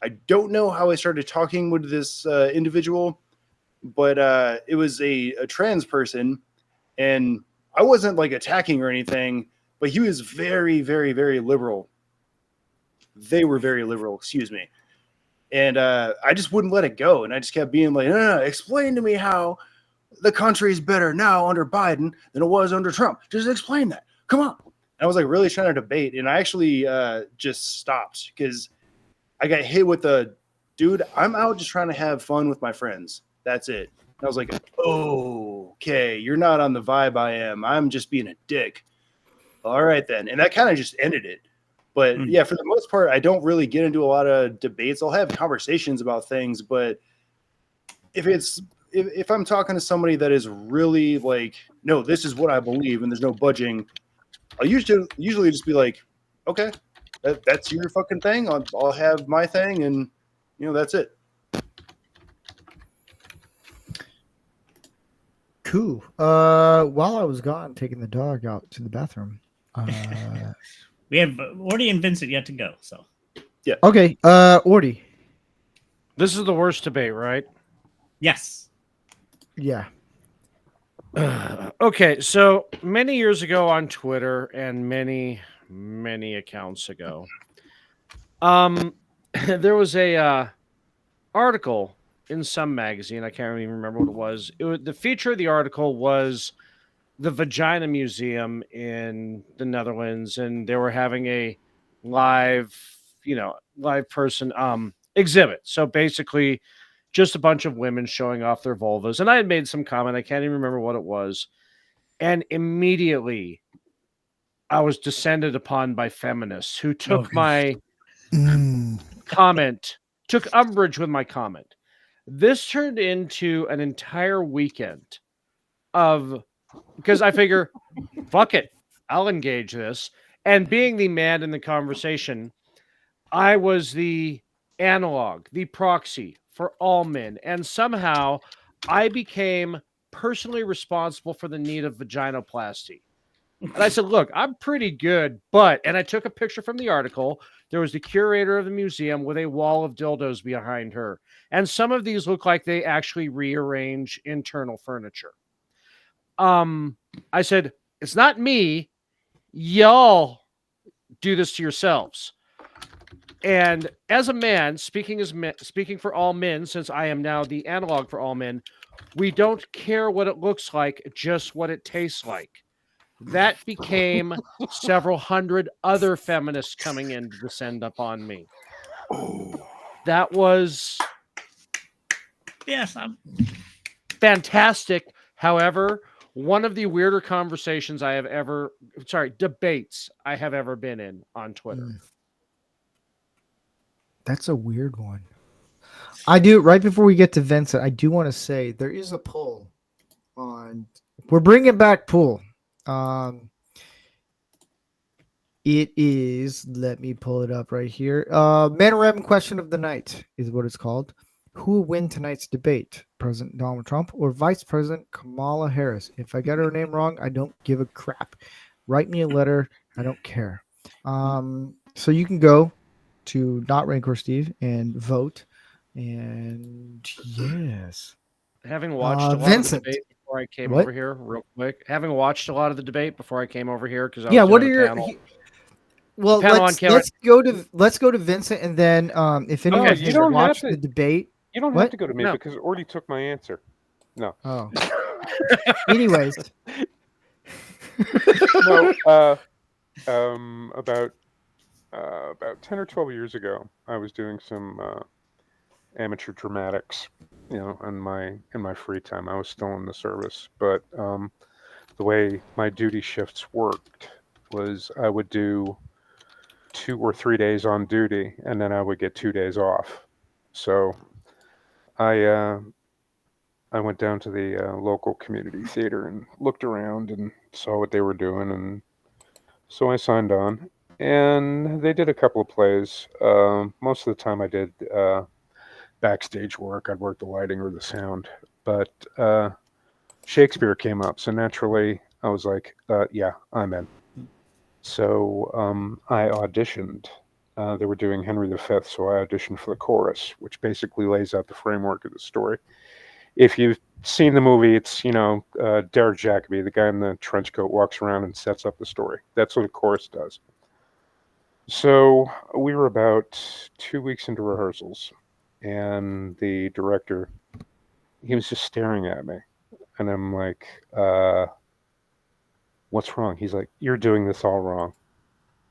I don't know how I started talking with this individual, but it was a trans person, and I wasn't like attacking or anything, but he was very, very, very liberal. They were very liberal, excuse me. And I just wouldn't let it go. And I just kept being like, no, explain to me how the country is better now under Biden than it was under Trump. Just explain that. Come on. And I was like really trying to debate. And I actually just stopped because I got hit with the, dude, I'm out just trying to have fun with my friends. That's it. And I was like, oh, okay, you're not on the vibe I am. I'm just being a dick. All right, then. And that kind of just ended it. But yeah, for the most part, I don't really get into a lot of debates. I'll have conversations about things, but if I'm talking to somebody that is really like, no, this is what I believe and there's no budging, I'll usually just be like, okay, that's your fucking thing. I'll have my thing, and that's it. Cool. While I was gone taking the dog out to the bathroom, We have Ordy and Vincent yet to go. So yeah. Okay. Ordy. This is the worst debate, right? yes. Yeah. Okay, so many years ago on Twitter and many accounts ago, there was a article in some magazine. I can't even remember what it was. The feature of the article was the Vagina Museum in the Netherlands, and they were having a live person exhibit. So basically, just a bunch of women showing off their vulvas. And I had made some comment. I can't even remember what it was. And immediately I was descended upon by feminists who took my comment, took umbrage with my comment. This turned into an entire weekend because I figure, fuck it, I'll engage this. And being the man in the conversation, I was the analog, the proxy for all men. And somehow I became personally responsible for the need of vaginoplasty. And I said, look, I'm pretty good, and I took a picture from the article. There was the curator of the museum with a wall of dildos behind her. And some of these look like they actually rearrange internal furniture. I said, it's not me. Y'all do this to yourselves. And as a man, speaking for all men, since I am now the analog for all men, we don't care what it looks like, just what it tastes like. That became several hundred other feminists coming in to descend upon me. That was fantastic. However, one of the weirder debates I have ever been in on Twitter. That's a weird one. I do, right before we get to Vincent, I do want to say there is a poll on, we're bringing back pool. It is. Let me pull it up right here. Man-O-Rama question of the night is what it's called. Who will win tonight's debate, President Donald Trump or Vice President Kamala Harris? If I get her name wrong, I don't give a crap. Write me a letter. I don't care. So you can go to not rancorsteve and vote. And yes, Having watched a lot Vincent. of the debate before I came What? over here, real quick. Having watched a lot of the debate before I came over here because I was Yeah. What doing are the your? panel. Well, panel on camera. let's go to Vincent, and then if anyone you has don't have watched to- the debate. You don't What? have to go to me No. because Orty took my answer. No. Oh. Anyways. No. About 10 or 12 years ago, I was doing some amateur dramatics, in my free time. I was still in the service, but the way my duty shifts worked was I would do 2 or 3 days on duty, and then I would get 2 days off. So I went down to the local community theater and looked around and saw what they were doing, and so I signed on. And they did a couple of plays. Most of the time I did backstage work. I'd work the lighting or the sound. But Shakespeare came up, so naturally I was like, yeah, I'm in. So I auditioned. They were doing Henry V, so I auditioned for the chorus, which basically lays out the framework of the story. If you've seen the movie, it's, Derek Jacobi, the guy in the trench coat, walks around and sets up the story. That's what a chorus does. So we were about 2 weeks into rehearsals, and the director, he was just staring at me. And I'm like, what's wrong? He's like, you're doing this all wrong.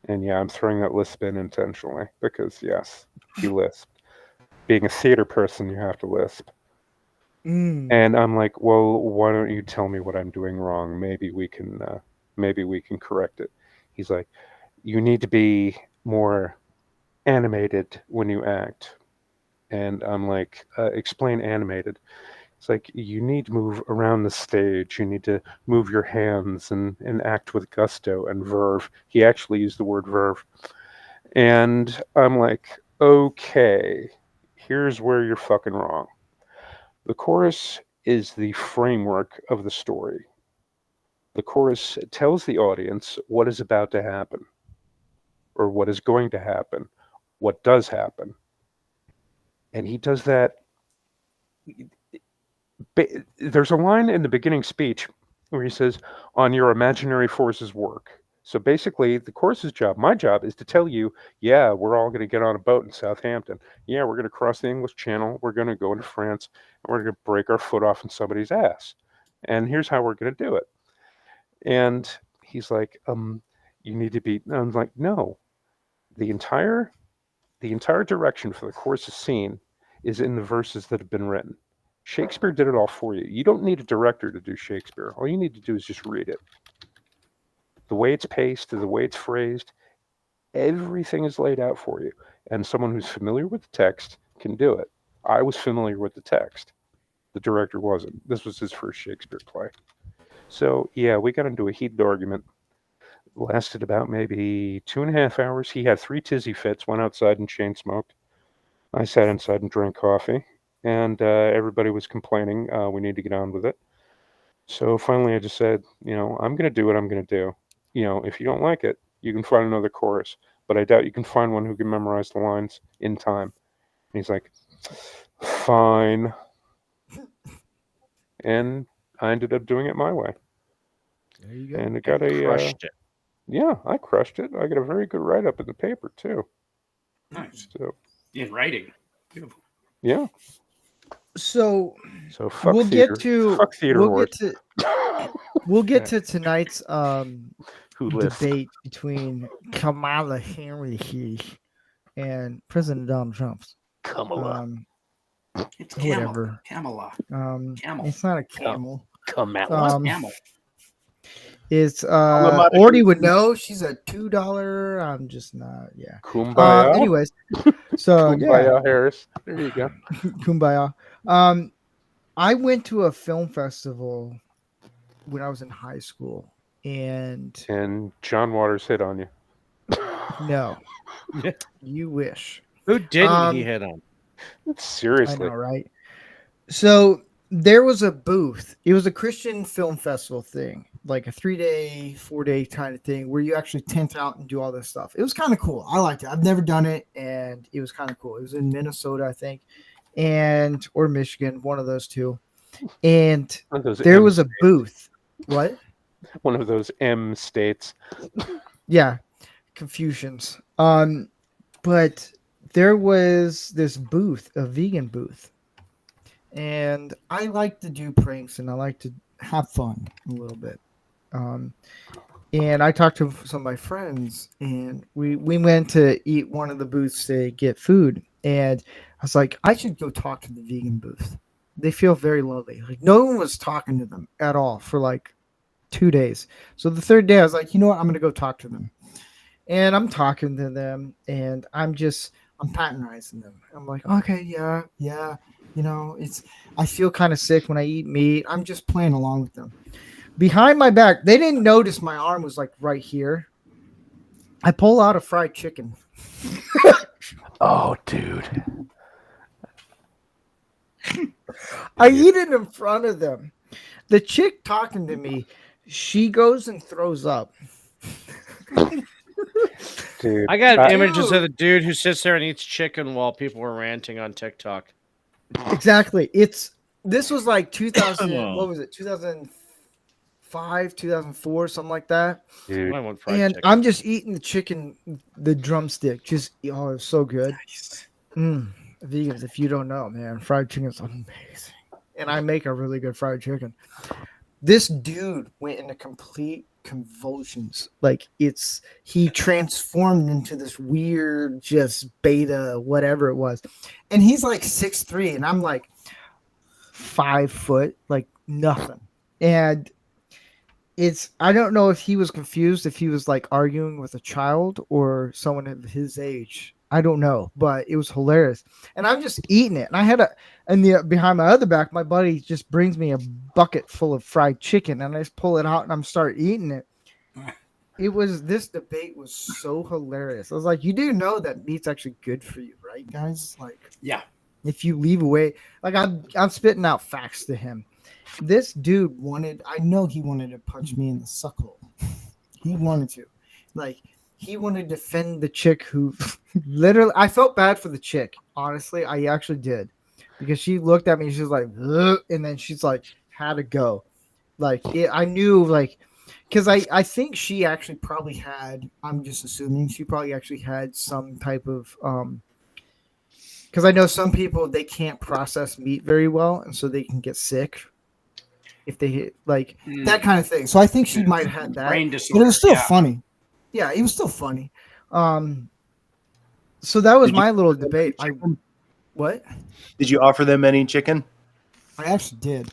And yeah, I'm throwing that lisp in intentionally because, yes, he lisped. Being a theater person, you have to lisp. And I'm like, well, why don't you tell me what I'm doing wrong? Maybe we can correct it. He's like, you need to be more animated when you act. And I'm like, explain animated. It's like, you need to move around the stage. You need to move your hands and act with gusto and verve. He actually used the word verve. And I'm like, okay, here's where you're fucking wrong. The chorus is the framework of the story. The chorus tells the audience what is about to happen, or what is going to happen, what does happen. And he does that. There's a line in the beginning speech where he says, on your imaginary forces work. So basically, the chorus's job, my job, is to tell you, yeah, we're all going to get on a boat in Southampton. Yeah, we're going to cross the English Channel. We're going to go into France, and we're going to break our foot off in somebody's ass. And here's how we're going to do it. And he's like, you need to be. And I'm like, no. The entire direction for the chorus's scene is in the verses that have been written. Shakespeare did it all for you. You don't need a director to do Shakespeare. All you need to do is just read it. The way it's paced, the way it's phrased, everything is laid out for you. And someone who's familiar with the text can do it. I was familiar with the text. The director wasn't. This was his first Shakespeare play. So, yeah, we got into a heated argument. It lasted about maybe 2.5 hours. He had 3 tizzy fits, went outside and chain smoked. I sat inside and drank coffee. And everybody was complaining, we need to get on with it. So finally I just said, I'm going to do what I'm going to do. If you don't like it, you can find another chorus. But I doubt you can find one who can memorize the lines in time. And he's like, fine. And I ended up doing it my way. There you go. And it got Crushed it. Yeah, I crushed it. I got a very good write-up in the paper, too. Nice. So, In writing. Beautiful. yeah. So Fuck we'll theater. get to Fuck theater we'll get to tonight's Who lists? debate between Kamala Harris and President Donald Trump. Kamala. It's Whatever. Camel. Camel. It's not a camel. Kamala. Camel. It's Kamala Orty would know. She's a $2. I'm just not. Yeah. Kumbaya. Anyways, so Kumbaya Harris. There you go. Kumbaya. I went to a film festival when I was in high school, and John Waters hit on you. No, you wish. Who didn't he Um, hit on? I Seriously. know, right? So there was a booth. It was a Christian film festival thing, like a 3-day, 4-day kind of thing where you actually tent out and do all this stuff. It was kind of cool. I liked it. I've never done it, and it was kind of cool. It was in Minnesota, I think, and or Michigan, one of those two. And One of those there M, was a booth. What? one of those M states. Yeah, confusions. But there was this booth, a vegan booth. And I like to do pranks and I like to have fun a little bit. And I talked to some of my friends and we went to eat one of the booths to get food. And I was like, I should go talk to the vegan booth. They feel very lovely. Like no one was talking to them at all for like 2 days. So the third day I was like, you know what? I'm going to go talk to them. And I'm talking to them and I'm patronizing them. I'm like, okay, yeah. You know, I feel kind of sick when I eat meat. I'm just playing along with them. Behind my back, they didn't notice my arm was like right here. I pull out a fried chicken. Oh, dude. I eat it in front of them. The chick talking to me, she goes and throws up. Dude. I got images of the dude who sits there and eats chicken while people were ranting on TikTok. Exactly. This was like 2000. Oh. What was it? 2005, 2004, something like that. Dude. I want fried And chicken. I'm just eating the chicken, the drumstick. Just it's so good. Vegans, if you don't know, man, fried chicken is amazing. And I make a really good fried chicken. This dude went into complete convulsions. Like he transformed into this weird, just beta, whatever it was. And he's like 6'3", and I'm like 5 foot, like nothing. And I don't know if he was confused, if he was like arguing with a child or someone of his age. I don't know, but it was hilarious. And I'm just eating it. And I had behind my other back, my buddy just brings me a bucket full of fried chicken and I just pull it out and I'm start eating it. This debate was so hilarious. I was like, you do know that meat's actually good for you, right, guys? Like, Yeah. if you leave away, like I'm spitting out facts to him. This dude I know he wanted to punch me in the suckhole. He wanted to. Like, he wanted to defend the chick who literally, I felt bad for the chick. Honestly, I actually did. Because she looked at me and she was like, ugh, and then she's like, had to go. Like, I knew, like, because I think she actually probably had, I'm just assuming, she probably actually had some type of, because I know some people, they can't process meat very well, and so they can get sick if they hit, like, that kind of thing. So I think she might have had that. Brain But disorder. it was still yeah. funny. Yeah, it was still funny. So that was Did you- my little debate. What? Did you offer them any chicken? I actually did.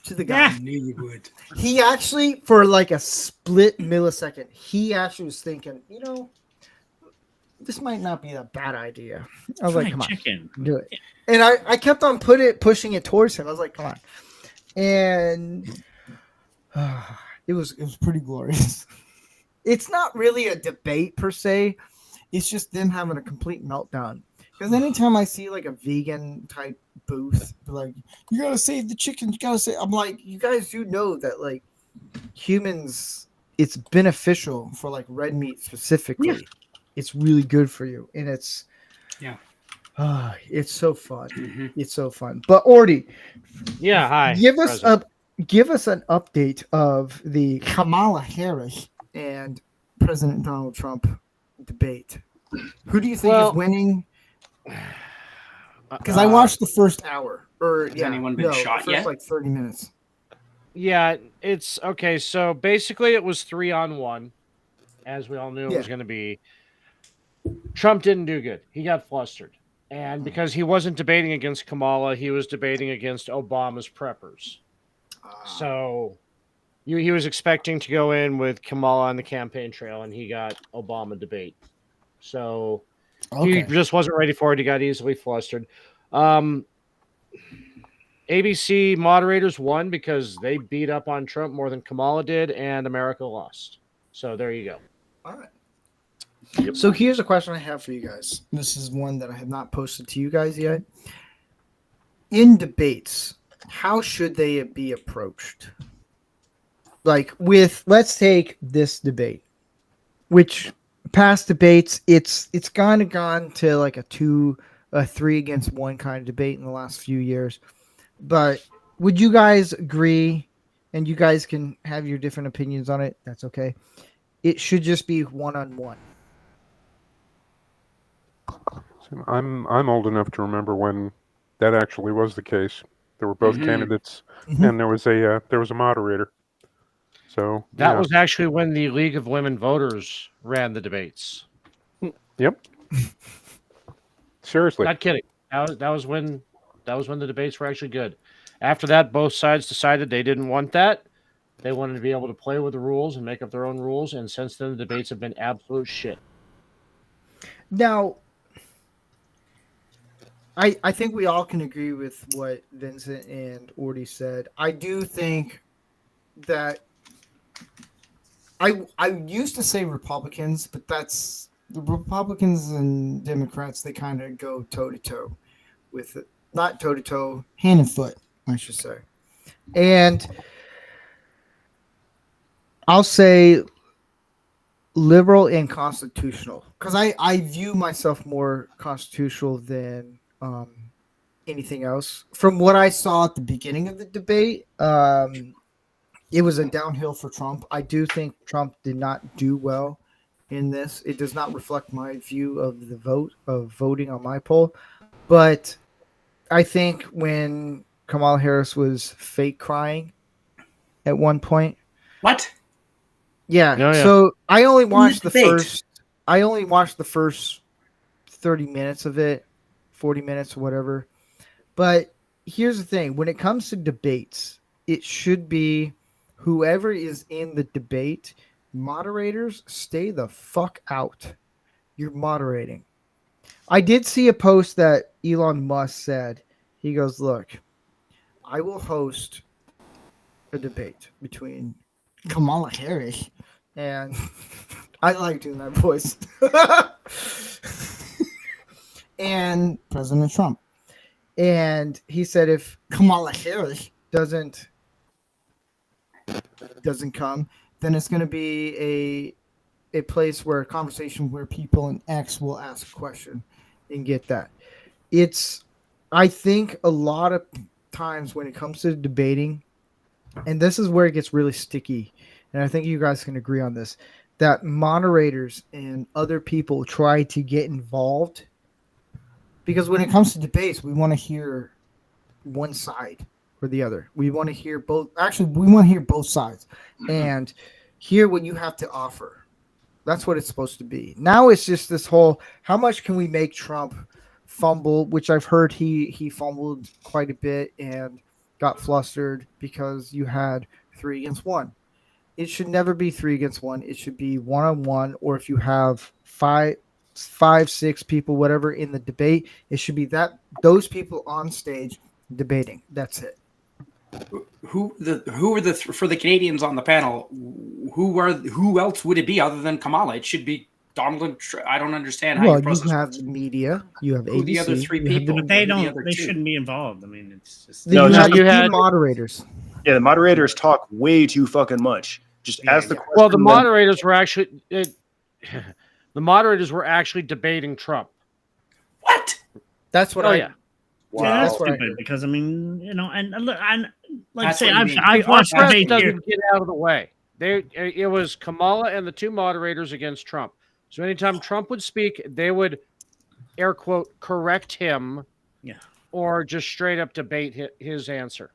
To the guy. I knew you would. He actually, for like a split millisecond, he actually was thinking, you know, this might not be a bad idea. I was like, Fried come on, chicken. do it. And I kept on pushing it towards him. I was like, come on. And it was pretty glorious. It's not really a debate per se. It's just them having a complete meltdown. Because anytime I see like a vegan type booth, like, you gotta save the chicken, I'm like, you guys do know that like humans, it's beneficial for like red meat specifically. Yeah. It's really good for you, and it's it's so fun. Mm-hmm. It's so fun. But Ordy, yeah, hi. Give us an update of the Kamala Harris and President Donald Trump debate. Who do you think is winning? Because I watched the first hour. Has anyone been shot yet? Like 30 minutes. Yeah, it's okay. So basically, it was 3-on-1, as we all knew it was going to be. Trump didn't do good. He got flustered. And because he wasn't debating against Kamala, he was debating against Obama's preppers. So he was expecting to go in with Kamala on the campaign trail, and he got Obama debate. So he just wasn't ready for it. He got easily flustered. ABC moderators won because they beat up on Trump more than Kamala did, and America lost. So there you go. All right. So here's a question I have for you guys. This is one that I have not posted to you guys yet. In debates, how should they be approached? Like let's take this debate, which past debates, it's kind of gone to like a 3 against 1 kind of debate in the last few years. But would you guys agree, and you guys can have your different opinions on it, that's okay, it should just be 1-on-1? I'm old enough to remember when that actually was the case. There were both candidates, and there was a moderator. So that was actually when the League of Women Voters ran the debates. Yep. Seriously. Not kidding. That was when the debates were actually good. After that, both sides decided they didn't want that. They wanted to be able to play with the rules and make up their own rules. And since then, the debates have been absolute shit. Now, I think we all can agree with what Vincent and Orty said. I do think that I used to say Republicans, but that's the Republicans and Democrats. They kind of go toe to toe with it, not toe to toe, hand and foot, I should say. And I'll say liberal and constitutional, because I view myself more constitutional than anything else. From what I saw at the beginning of the debate, it was a downhill for Trump. I do think Trump did not do well in this. It does not reflect my view of the voting on my poll. But I think when Kamala Harris was fake crying at one point. What? Yeah. Oh, yeah. So I only watched the Fake. first 30 minutes of it, 40 minutes or whatever. But here's the thing. When it comes to debates, it should be whoever is in the debate. Moderators, stay the fuck out. You're moderating. I did see a post that Elon Musk said. He goes, look, I will host a debate between Kamala Harris and I like doing that voice and President Trump. And he said if Kamala Harris doesn't come, then it's going to be a place where a conversation where people in X will ask a question and get that. I think a lot of times when it comes to debating, and this is where it gets really sticky, and I think you guys can agree on this, that moderators and other people try to get involved, because when it comes to debates, we want to hear one side or the other. We want to hear both. Actually, we want to hear both sides and hear what you have to offer. That's what it's supposed to be. Now it's just this whole, how much can we make Trump fumble, which I've heard he fumbled quite a bit and got flustered because you had 3 against 1. It should never be 3 against 1. It should be 1-on-1, or if you have five, 6 people, whatever, in the debate, it should be those people on stage debating. That's it. Who are the for the Canadians on the panel? Who else would it be other than Kamala? It should be Donald and I don't understand how Well, you process you have media, you have who ABC, the other 3 you have people. But they Who are the don't. other They 2? shouldn't be involved. I mean, it's just. No, you just have you the had- moderators. Yeah, the moderators talk way too fucking much. Just ask the question. Well, the then- moderators were actually debating Trump. What? That's what Oh I. yeah. Wow. Yeah, that's That's what I stupid heard. because I mean, and like I That's say, what you I've mean. I've Our watched press debate here. doesn't get out of the way. It was Kamala and the 2 moderators against Trump. So anytime Trump would speak, they would air quote correct him, Yeah. or just straight up debate his answer.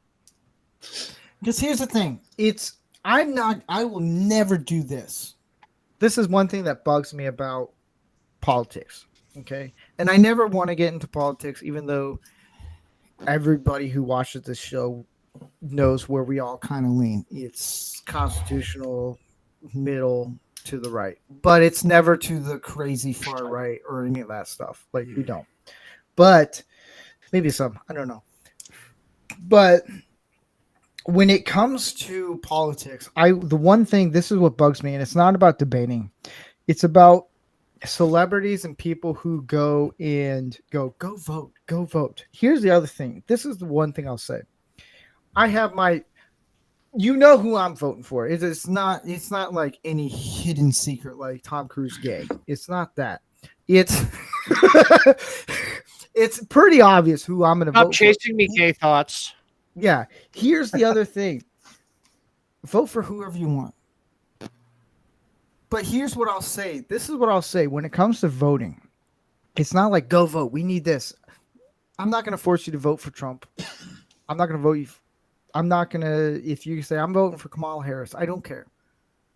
Because here's the thing. I will never do this. This is one thing that bugs me about politics. Okay. And I never want to get into politics, even though everybody who watches this show knows where we all kind of lean. It's constitutional, middle to the right, but it's never to the crazy far right or any of that stuff. Like, we don't. But maybe some, I don't know. But when it comes to politics, the one thing, this is what bugs me, and it's not about debating. It's about celebrities and people who go vote, go vote. Here's the other thing. This is the one thing I'll say. I have my, you know who I'm voting for. It's not like any hidden secret like Tom Cruise gay. It's not that. It's it's pretty obvious who I'm going to Stop vote chasing for. me, gay thoughts. Yeah. Here's the other thing. Vote for whoever you want. But here's what I'll say. This is what I'll say when it comes to voting. It's not like go vote. We need this. I'm not going to force you to vote for Trump. I'm not going to vote you. I'm not going to, if you say I'm voting for Kamala Harris, I don't care.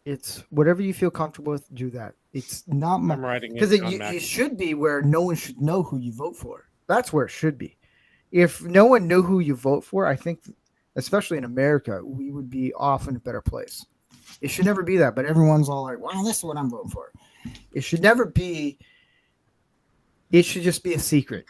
It's whatever you feel comfortable with, do that. It's not my, I'm writing because it should be where no one should know who you vote for. That's where it should be. If no one knew who you vote for, I think, especially in America, we would be off in a better place. It should never be that, but everyone's all like, well, this is what I'm voting for. It should never be, it should just be a secret.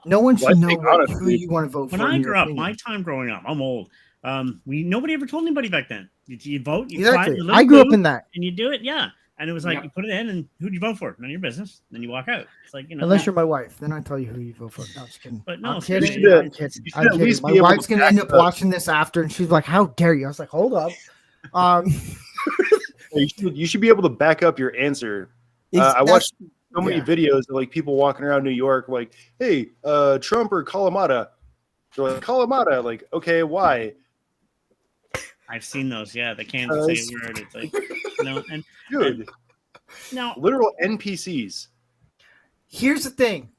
No one should know who you want to vote for. When I grew up, my time growing up, I'm old. Nobody ever told anybody back then. You vote, you exactly. I grew up in that. And you do it, yeah. And it was like, you put it in, and who'd you vote for? None of your business. Then you walk out. It's like, unless you're my wife, then I tell you who you vote for. No, I'm just kidding. But no, I'm kidding. I'm kidding. My wife's gonna end up watching this after, and she's like, "How dare you?" I was like, "Hold up." You should be able to back up your answer. I watched so many videos of like people walking around New York, like, "Hey, Trump or Kalamata?" They're like, "Kalamata." Like, okay, why? I've seen those. Yeah, they can't say a word. It's like, and good. No, literal NPCs. Here's the thing: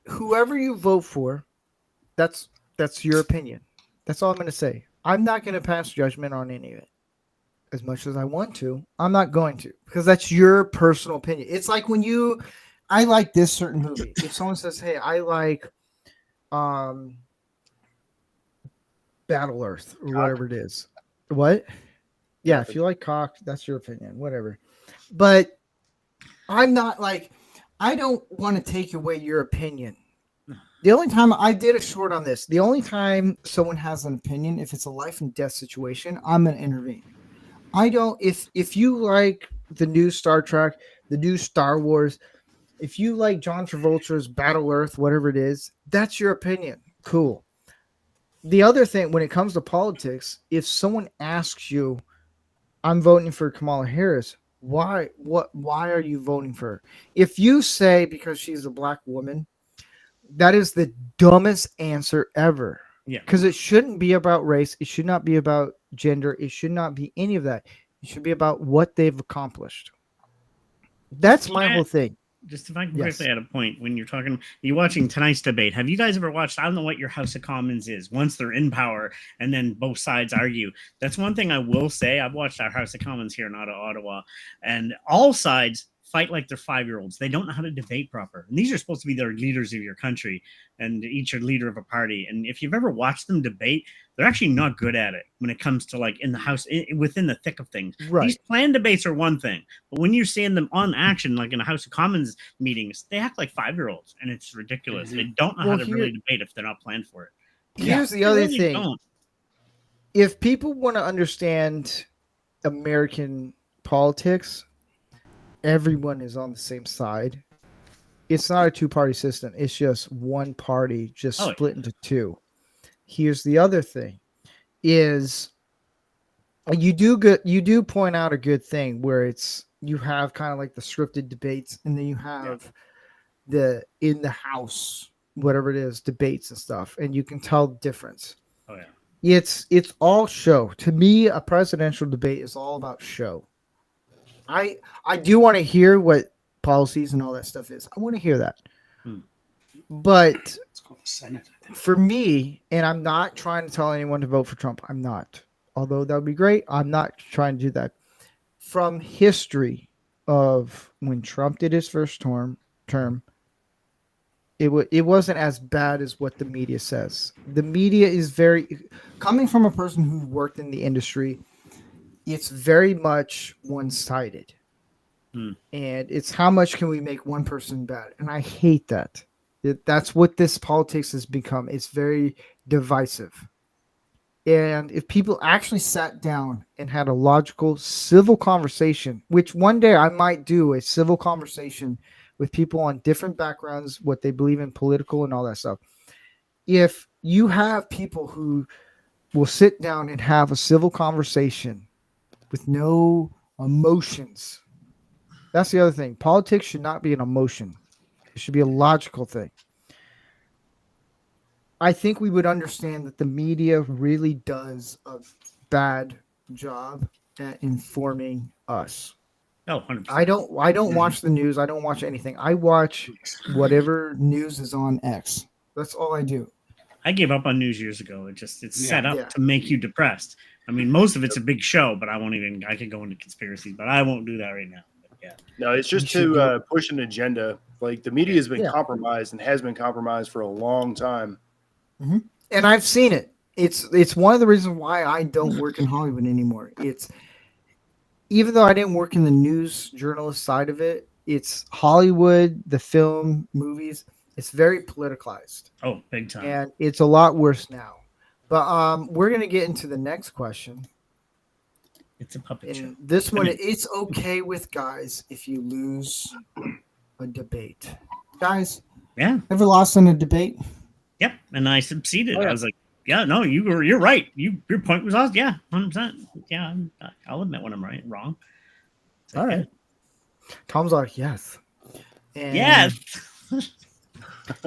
whoever you vote for, that's your opinion. That's all I'm going to say. I'm not going to pass judgment on any of it. As much as I want to, I'm not going to, because that's your personal opinion. It's like when I like this certain movie. If someone says, "Hey, I like Battle Earth," or whatever it is. What? Yeah, if you like cock, that's your opinion. Whatever. But I'm not like, I don't want to take away your opinion. The only time I did a short on this, the only time someone has an opinion, if it's a life and death situation, I'm going to intervene. I don't, if you like the new Star Trek, the new Star Wars, if you like John Travolta's Battle Earth, whatever it is, that's your opinion. Cool. The other thing, when it comes to politics, if someone asks you, I'm voting for Kamala Harris, why are you voting for her? If you say because she's a black woman, that is the dumbest answer ever. Yeah. Because it shouldn't be about race. It should not be about gender. It should not be any of that. It should be about what they've accomplished. That's my whole thing. Just if I can briefly add a point, when you're watching tonight's debate, have you guys ever watched, I don't know what your House of Commons is, once they're in power and then both sides argue. That's one thing I will say. I've watched our House of Commons here in Ottawa, and all sides fight like they're 5-year-olds. They don't know how to debate proper. And these are supposed to be the leaders of your country, and each are leader of a party. And if you've ever watched them debate, they're actually not good at it when it comes to like in the House, within the thick of things. Right. These planned debates are one thing, but when you're seeing them on action, like in a House of Commons meetings, they act like 5-year-olds, and it's ridiculous. They don't know how to really debate if they're not planned for it. Here's the other thing. If people want to understand American politics, everyone is on the same side. It's not a two-party system. It's just one party just split into two. Here's the other thing is you do point out a good thing where you have kind of like the scripted debates, and then you have the in the house, whatever it is, debates and stuff, and you can tell the difference. Oh yeah. It's all show. To me, a presidential debate is all about show. I do want to hear what policies and all that stuff is. I want to hear that. But It's called the Senate, I think. For me, and I'm not trying to tell anyone to vote for Trump. I'm not. Although that would be great, I'm not trying to do that. From history of when Trump did his first term, it wasn't as bad as what the media says. The media is coming from a person who worked in the industry, it's very much one-sided. And it's how much can we make one person bad? And I hate that. That's what this politics has become. It's very divisive. And if people actually sat down and had a logical civil conversation, which one day I might do a civil conversation with people on different backgrounds, what they believe in, political and all that stuff. If you have people who will sit down and have a civil conversation with no emotions, that's the other thing. Politics should not be an emotion. It should be a logical thing. I think we would understand that the media really does a bad job at informing us. Oh, 100%. I don't watch the news. I don't watch anything. I watch whatever news is on X. That's all I do. I gave up on news years ago. It's set up Yeah. to make you depressed. I mean, most of it's a big show, but I could go into conspiracies, but I won't do that right now. But yeah. No, it's just to push an agenda. Like the media has been compromised and has been compromised for a long time. Mm-hmm. And I've seen it. It's one of the reasons why I don't work in Hollywood anymore. It's even though I didn't work in the news journalist side of it, it's Hollywood, the film, movies. It's very politicized. Oh, big time. And it's a lot worse now. But we're gonna get into the next question. It's a puppet show. And this one, it's okay with guys if you lose a debate. Guys, Yeah. ever lost in a debate? Yep. And I succeeded. Oh, yeah. I was like, yeah, no, you're right. Your point was awesome. Yeah, 100%. Yeah, I'll admit when I'm wrong. It's All right. Tom's like, yes. And Yes.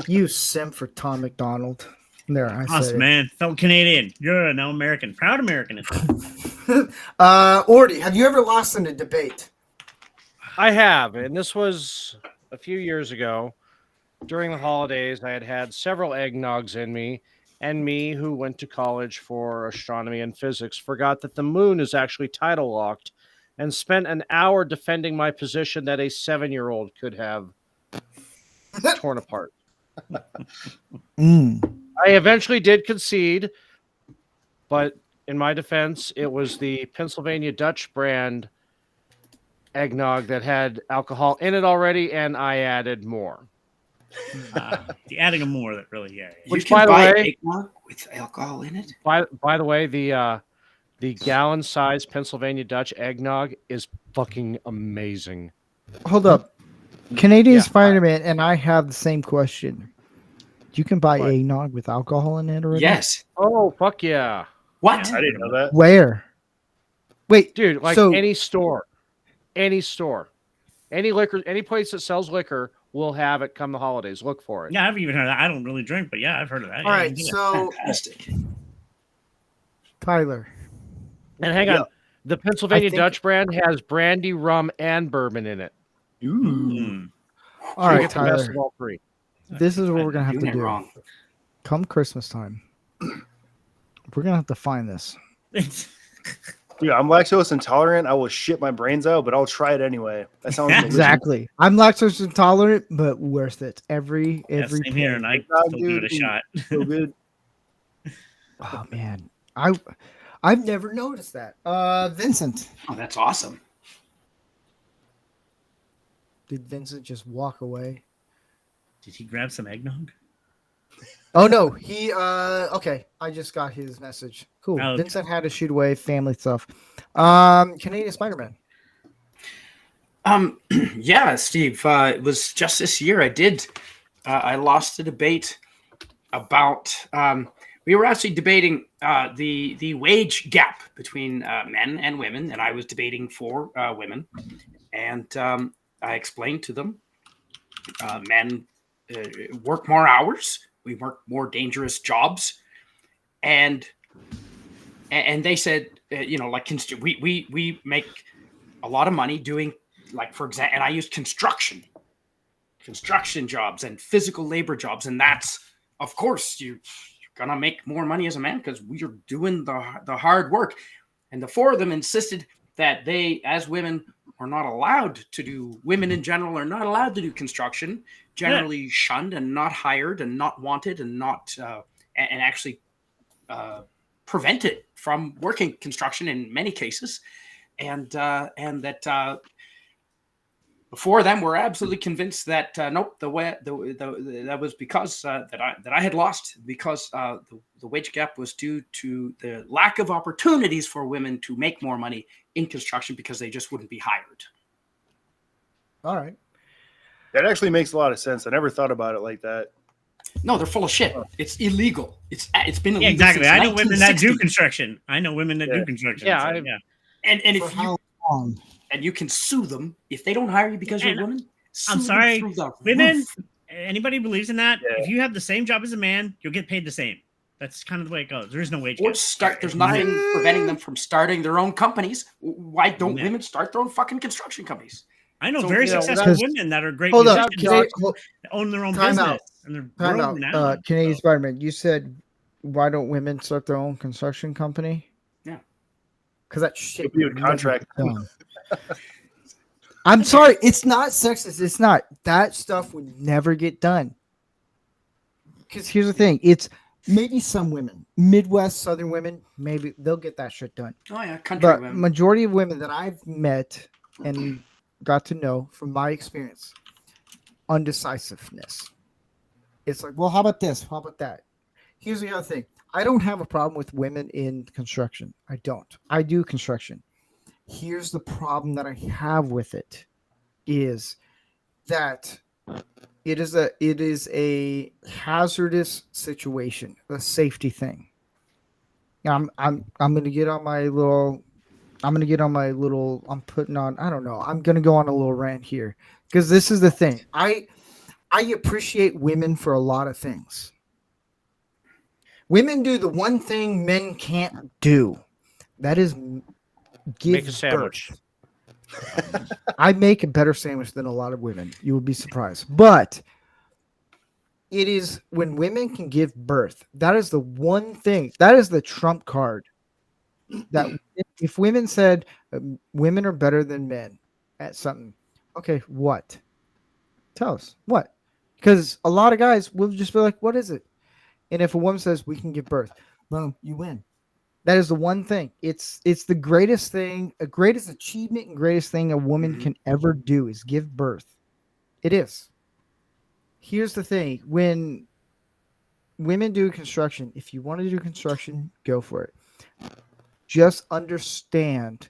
you simp for Tom McDonald. There, I said Awesome, it. man. Felt Canadian. You're now American. Proud American. Ordy, have you ever lost in a debate? I have, and this was a few years ago. During the holidays, I had several eggnogs in me, and me, who went to college for astronomy and physics, forgot that the moon is actually tidal locked, and spent an hour defending my position that a 7-year-old could have torn apart. I eventually did concede, but in my defense, it was the Pennsylvania Dutch brand eggnog that had alcohol in it already, and I added more. The adding of more that really, yeah. Which, you can by the buy way- eggnog with alcohol in it. By the way, the gallon-sized Pennsylvania Dutch eggnog is fucking amazing. Hold up. Canadian Yeah. Spider-Man and I have the same question. You can buy What? eggnog with alcohol in it already? Yes. Oh, fuck yeah. What? I didn't know that. Where? Wait, Dude, like So- any store. Any liquor, any place that sells liquor will have it come the holidays. Look for it. Yeah, I've even heard of that. I don't really drink, but yeah, I've heard of that. all Yeah, right, you can do so Fantastic. Tyler. And hang Yeah. on. The Pennsylvania I think- Dutch brand has brandy, rum, and bourbon in it. that. Ooh. All So you right, get the best Tyler. of all three. This is what we're gonna have Doing to it do. wrong. Come Christmas time, we're gonna have to find this. Dude, I'm lactose intolerant. I will shit my brains out, but I'll try it anyway. That sounds delicious. Exactly. I'm lactose intolerant, but worth it. Every Yeah, same here, and I Dog, still give it a dude. shot. So good. Oh man, I've never noticed that. Vincent, Oh, that's awesome. did Vincent just walk away? Did he grab some eggnog? Oh no, he okay. I just got his message. Cool. Okay. Vincent had to shoot away family stuff. Canadian Spider-Man. Yeah, Steve. It was just this year I lost a debate about. We were actually debating the wage gap between men and women, and I was debating for women. And I explained to them, men work more hours. We work more dangerous jobs, and they said, like we make a lot of money doing, like, for example, and I used construction jobs and physical labor jobs, and that's, of course, you're gonna make more money as a man because we are doing the hard work. And the four of them insisted that they, as women, are not allowed to do. Women in general are not allowed to do construction. Generally shunned and not hired and not wanted and not and actually prevented from working construction in many cases, and that Before them were absolutely convinced that nope, that was because that I had lost because the wage gap was due to the lack of opportunities for women to make more money in construction because they just wouldn't be hired. All right. That actually makes a lot of sense. I never thought about it like that. No, they're full of shit. It's illegal. It's been illegal. Yeah, exactly. Since I know women that do 1960. construction. I know women that do construction. Yeah, so, I- And For if how you long? and you can sue them if they don't hire you because you're a woman. Sue I'm them sorry, through the women. roof. Anybody believes in that? Yeah. If you have the same job as a man, you'll get paid the same. That's kind of the way it goes. There is no wage Or gap. there's nothing preventing them from starting their own companies. Why don't Yeah. women start their own fucking construction companies? I know So, very you know, successful that's- women that are great Hold up. musicians that own their own Time business out. and they're Time growing out. now. Canadian Spider-Man, you said, why don't women start their own construction company? Yeah. Because that shit It'll be a would never contract. get done. I'm sorry. It's not sexist. It's not. That stuff would never get done. Because here's the thing. It's maybe some women, Midwest, Southern women, maybe they'll get that shit done. Oh yeah, country But women. majority of women that I've met and got to know from my experience, undecisiveness. It's like, well, how about this? How about that? Here's the other thing. I don't have a problem with women in construction. I don't. I do construction. Here's the problem that I have with it is that it is a hazardous situation, a safety thing. I'm gonna get on my little I'm putting on, I don't know. I'm going to go on a little rant here because this is the thing. I appreciate women for a lot of things. Women do the one thing men can't do. That is give Make a sandwich. birth. I make a better sandwich than a lot of women. You would be surprised. But it is when women can give birth. That is the one thing. That is the trump card. That if women said women are better than men at something, okay, what? Tell us what? Because a lot of guys will just be like, "What is it?" And if a woman says we can give birth, boom, you win. That is the one thing. It's the greatest thing, a greatest achievement, and greatest thing a woman can ever do is give birth. It is. Here's the thing: when women do construction, if you want to do construction, go for it. Just understand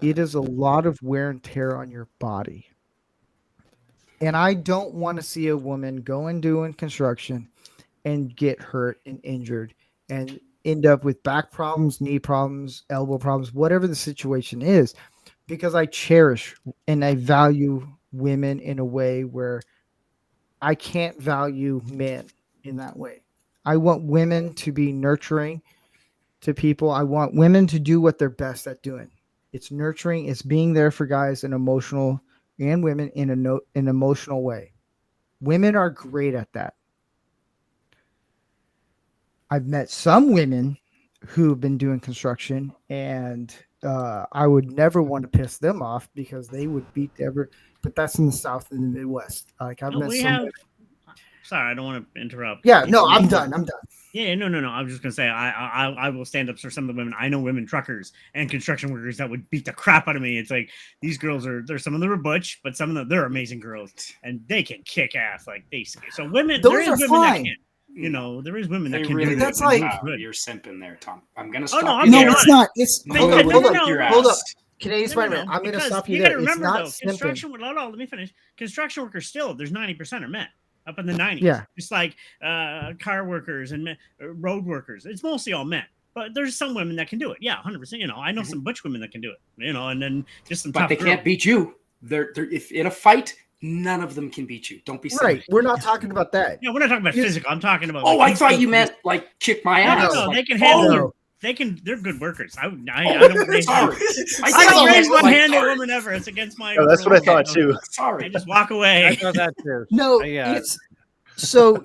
it is a lot of wear and tear on your body. And I don't want to see a woman go and doing construction and get hurt and injured and end up with back problems, knee problems, elbow problems, whatever the situation is, because I cherish and I value women in a way where I can't value men in that way. I want women to be nurturing to people. I want women to do what they're best at doing. It's nurturing. It's being there for guys in emotional and women in an emotional way. Women are great at that. I've met some women who've been doing construction, and I would never want to piss them off because they would beat ever. But that's in the South and the Midwest. Like I've met some. Sorry, I don't want to interrupt. Yeah, no, I'm done. I'm done. Yeah, no. I was just gonna say I will stand up for some of the women. I know women truckers and construction workers that would beat the crap out of me. It's like these girls they're some of them are butch, but some of them they're amazing girls and they can kick ass like they. So women, Those there is are women fine. that can. You know, there is women that They can really do That's it. like- you're simping there, Tom. I'm gonna Oh, stop. no, you I'm No, there. not. it's not. It's No, hold no, up, no, hold no, up, no. Your hold up. ass. Canadian Spider-Man, I'm going to because stop you you there. gotta It's remember, not though, simping. construction. Let me finish. Construction workers still, there's 90% are men up in the 90s. Yeah. Just like car workers and road workers. It's mostly all men. But there's some women that can do it. Yeah, 100%. You know, I know some butch women that can do it. You know, and then just some But tough they girls. can't beat you. They're if in a fight, none of them can beat you. Don't be silly. Right. We're not talking about that. Yeah, we're not talking about Yes. physical. I'm talking about. Oh, like, I thought you meant like kick my No, ass. no, Like, they can handle. No. They're good workers. I don't Oh, raise sorry. I thought don't you raise meant, my like, hand at a sorry. woman ever. It's against my. No, that's what I thought too. I Sorry. just walk I away. thought that too. No, Yeah. it's so.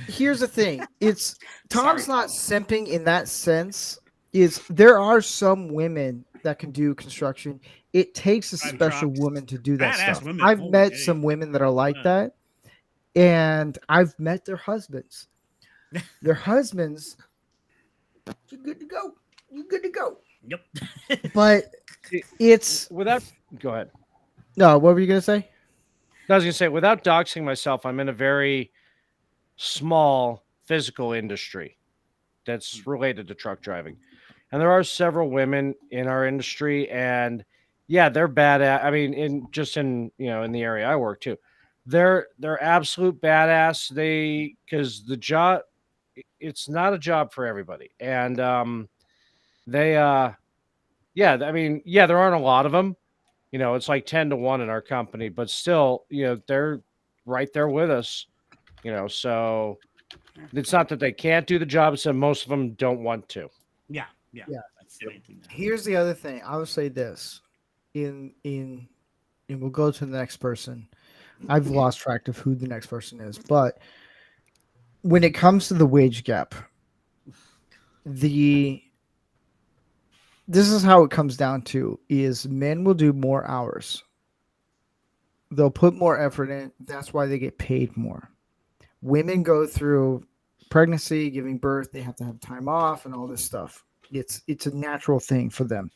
Here's the thing: it's Tom's Sorry, not simping in that sense. Is there are some women that can do construction. It takes a Drive special trucks. woman to do that Badass stuff. women. I've Holy met shit. some women that are like Yeah. that, and I've met their husbands. Their husbands, you're good to go. You're good to go. Yep. But it's Without, go ahead. No, what were you gonna say? I was going to say, without doxing myself, I'm in a very small physical industry that's related to truck driving. And there are several women in our industry, and yeah, they're bad at, I mean, in the area I work too. They're absolute badass. Because the job, it's not a job for everybody. And they yeah, I mean, yeah, there aren't a lot of them. It's like 10-1 in our company, but still, they're right there with us. So it's not that they can't do the job, it's that most of them don't want to. Yeah. Yeah. That's the main thing. Here's the other thing. I would say this. And we'll go to the next person. I've lost track of who the next person is, but when it comes to the wage gap, this is how it comes down to is men will do more hours. They'll put more effort in. That's why they get paid more. Women go through pregnancy, giving birth, they have to have time off and all this stuff. It's a natural thing for them.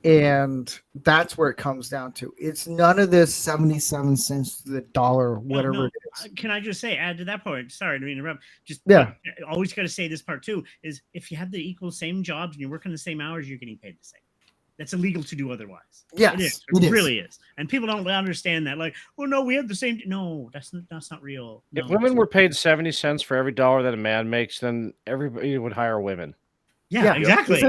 And that's where it comes down to. It's none of this 77 cents to the dollar, whatever No. it is. Can I just say, add to that point? Sorry to interrupt. Just always got to say this part too is if you have the equal same jobs and you're working the same hours, you're getting paid the same. That's illegal to do otherwise. Yes, it is. it Really is. And people don't understand that. Like, oh no, we have the same. No, that's not real. If women were paid 70 cents for every dollar that a man makes, then everybody would hire women. Yeah, exactly.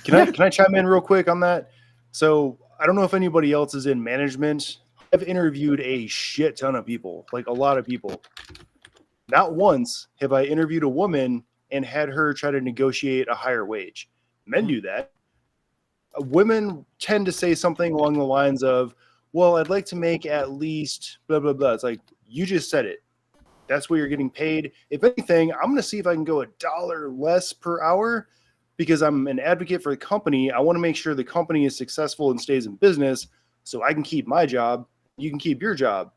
Can I chime in real quick on that? So I don't know if anybody else is in management. I've interviewed a shit ton of people, like a lot of people. Not once have I interviewed a woman and had her try to negotiate a higher wage. Men do that. Women tend to say something along the lines of, well, I'd like to make at least blah, blah, blah. It's like, you just said it. That's what you're getting paid. If anything, I'm going to see if I can go $1 less per hour because I'm an advocate for the company. I want to make sure the company is successful and stays in business so I can keep my job. You can keep your job.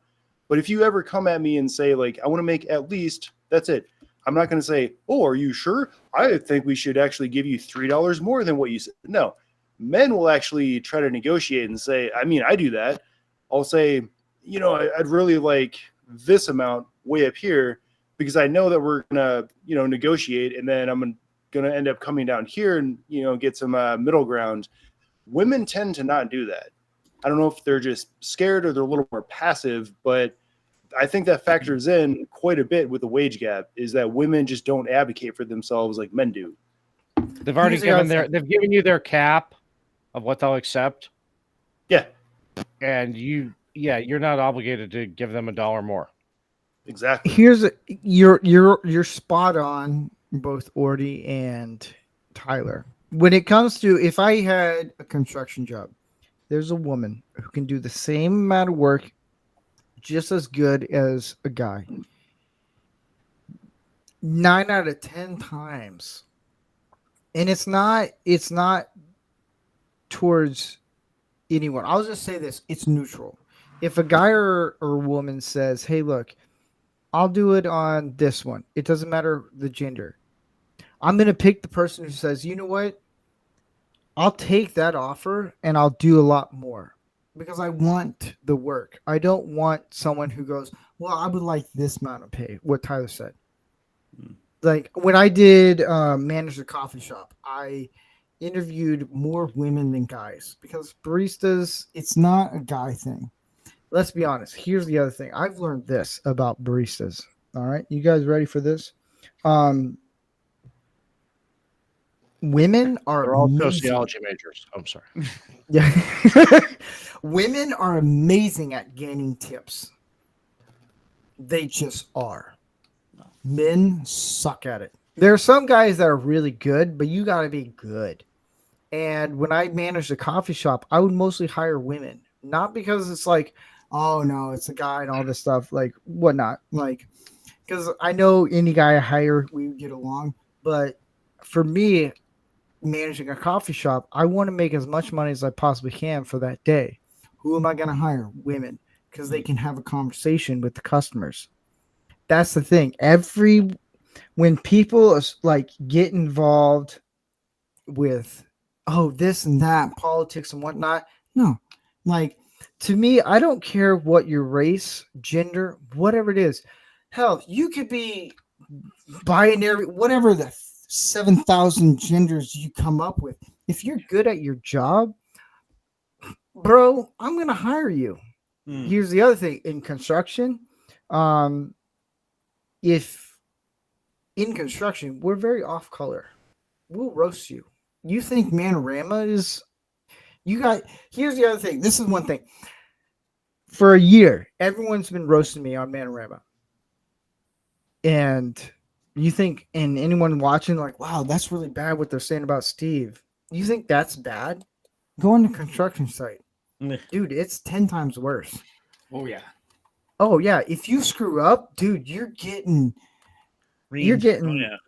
But if you ever come at me and say, like, I want to make at least, that's it. I'm not going to say, oh, are you sure? I think we should actually give you $3 more than what you said. No. Men will actually try to negotiate and say, I mean, I do that. I'll say, I'd really like this amount way up here because I know that we're going to, negotiate, and then I'm going to end up coming down here and, get some middle ground. Women tend to not do that. I don't know if they're just scared or they're a little more passive, but I think that factors in quite a bit with the wage gap is that women just don't advocate for themselves like men do. They've already they've given you their cap of what they'll accept. Yeah. And you're not obligated to give them $1 more. Exactly. You're spot on, both Ordy and Tyler. When it comes to, if I had a construction job, there's a woman who can do the same amount of work just as good as a guy. 9 out of 10 times. And it's not towards anyone. I'll just say this. It's neutral. If a guy or a woman says, hey, look, I'll do it on this one. It doesn't matter the gender. I'm going to pick the person who says, you know what? I'll take that offer and I'll do a lot more because I want the work. I don't want someone who goes, well, I would like this amount of pay, what Tyler said. Like when I did manage a coffee shop, I interviewed more women than guys because baristas, it's not a guy thing. Let's be honest. Here's the other thing. I've learned this about baristas. All right. You guys ready for this? Women are They're all amazing. sociology majors. I'm sorry. Yeah. Women are amazing at gaining tips. They just are. Men suck at it. There are some guys that are really good, but you got to be good. And when I managed a coffee shop, I would mostly hire women. Not because it's like, oh, no, it's a guy and all this stuff, like whatnot. Like, because I know any guy I hire, we get along. But for me, managing a coffee shop, I want to make as much money as I possibly can for that day. Who am I going to hire? Women, because they can have a conversation with the customers. That's the thing. When people like get involved with, oh, this and that, politics and whatnot, no, like To me, I don't care what your race, gender, whatever it is. Hell, you could be binary, whatever the 7,000 genders you come up with. If you're good at your job, bro, I'm going to hire you. Here's the other thing in construction. If in construction, we're very off color, we'll roast you. You think Man-O-Rama is, here's the other thing. This is one thing. For a year, everyone's been roasting me on Man-O-Rama. And you think, and anyone watching, like, wow, that's really bad what they're saying about Steve. You think that's bad? Go on the construction site. Dude, it's 10 times worse. Oh, yeah. Oh, yeah. If you screw up, dude, you're getting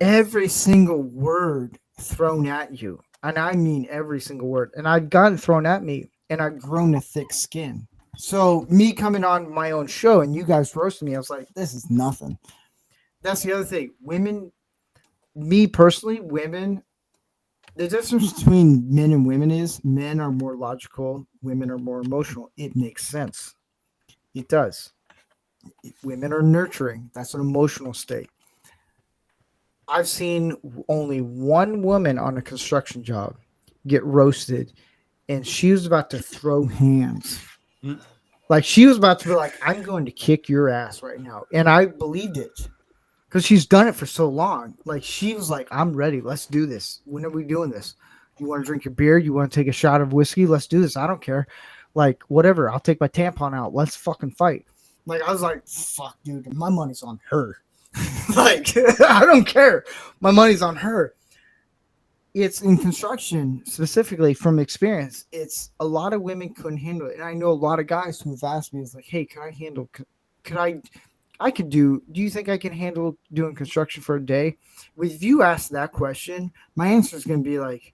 every single word thrown at you. And I mean every single word. And I've gotten thrown at me, and I've grown a thick skin. So me coming on my own show and you guys roasting me, I was like, this is nothing. That's the other thing. Women, me personally, women, the difference between men and women is men are more logical, women are more emotional. It makes sense. It does. Women are nurturing. That's an emotional state. I've seen only one woman on a construction job get roasted, and she was about to throw hands. Like, she was about to be like, I'm going to kick your ass right now. And I believed it. Because she's done it for so long. Like, she was like, I'm ready. Let's do this. When are we doing this? You want to drink your beer? You want to take a shot of whiskey? Let's do this. I don't care. Like, whatever. I'll take my tampon out. Let's fucking fight. Like, I was like, fuck, dude. My money's on her. Like, I don't care. My money's on her. It's in construction, specifically from experience. It's a lot of women couldn't handle it. And I know a lot of guys who have asked me, it's like, hey, do you think I can handle doing construction for a day? If you ask that question, my answer is going to be like,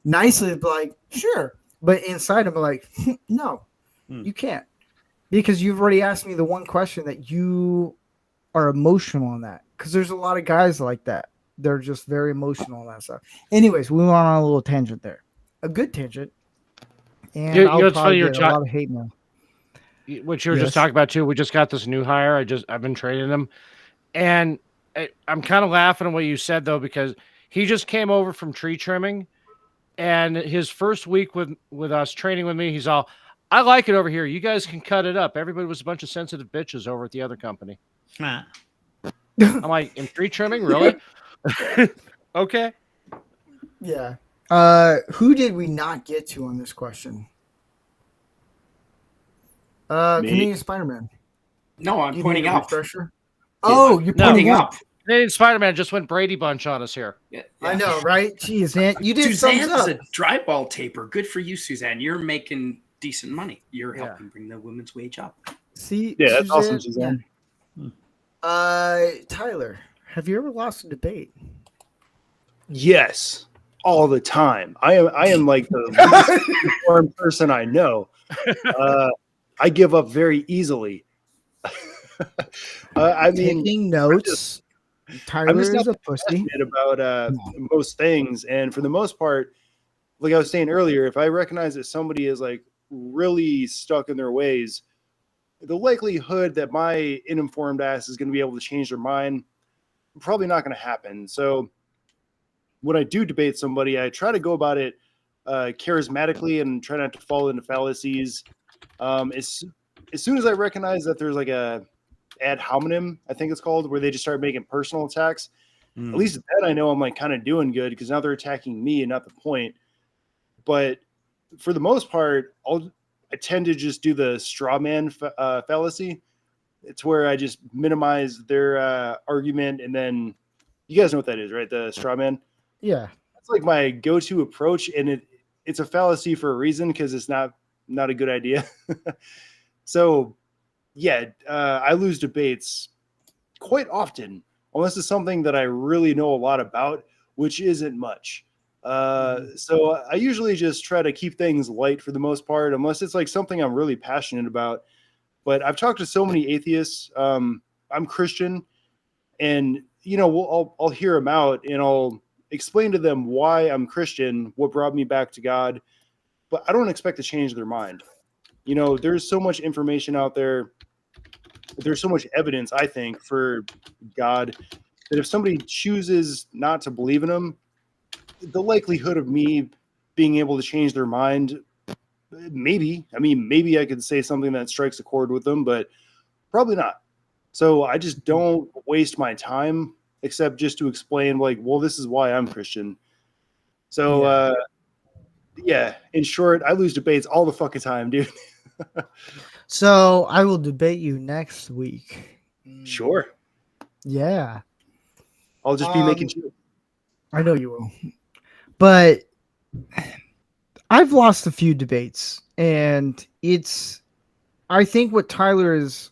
nicely, like, sure. But inside I'm like, no, you can't. Because you've already asked me the one question that you are emotional on that. Because there's a lot of guys like that. They're just very emotional on that stuff. Anyways, we went on a little tangent there. A good tangent. And I'll probably get a lot of hate now. What you were just talking about too. We just got this new hire. I've been training him, and I'm kind of laughing at what you said though, because he just came over from tree trimming, and his first week with us training with me, he's all, I like it over here. You guys can cut it up. Everybody was a bunch of sensitive bitches over at the other company. I'm like, in tree trimming, really? Okay. Yeah. Who did we not get to on this question? Canadian Spider-Man. No, I'm pointing up. Oh, you're pointing up. Canadian Spider-Man just went Brady Bunch on us here. Yeah. I know, right? Jeez, man. You did Suzanne thumbs up. is a drywall taper. Good for you, Suzanne. You're making decent money. You're helping bring the women's wage up. See, yeah, that's awesome, Suzanne. Tyler, have you ever lost a debate? Yes, all the time. I am like the least informed person I know. I give up very easily. I mean, taking notes. Tyler is a pussy about most things, and for the most part, like I was saying earlier, if I recognize that somebody is like really stuck in their ways, the likelihood that my uninformed ass is going to be able to change their mind probably not going to happen. So when I do debate somebody, I try to go about it charismatically and try not to fall into fallacies. As soon as I recognize that there's like a ad hominem, I think it's called, where they just start making personal attacks, at least then I know I'm like kind of doing good, because now they're attacking me and not the point. But for the most part, I tend to just do the straw man fallacy. It's where I just minimize their argument, and then you guys know what that is, right? The straw man. Yeah, that's like my go-to approach, and it's a fallacy for a reason, because it's not a good idea. So, yeah, I lose debates quite often, unless it's something that I really know a lot about, which isn't much. So I usually just try to keep things light for the most part, unless it's like something I'm really passionate about. But I've talked to so many atheists. I'm Christian, and I'll hear them out, and I'll explain to them why I'm Christian, what brought me back to God. But I don't expect to change their mind. You know, there's so much information out there. There's so much evidence, I think, for God that if somebody chooses not to believe in him, the likelihood of me being able to change their mind, maybe. I mean, maybe I could say something that strikes a chord with them, but probably not. So I just don't waste my time except just to explain, like, well, this is why I'm Christian. So, yeah, in short, I lose debates all the fucking time, dude. So I will debate you next week. Sure. Yeah. I'll just be making sure. I know you will. But I've lost a few debates, and I think what Tyler is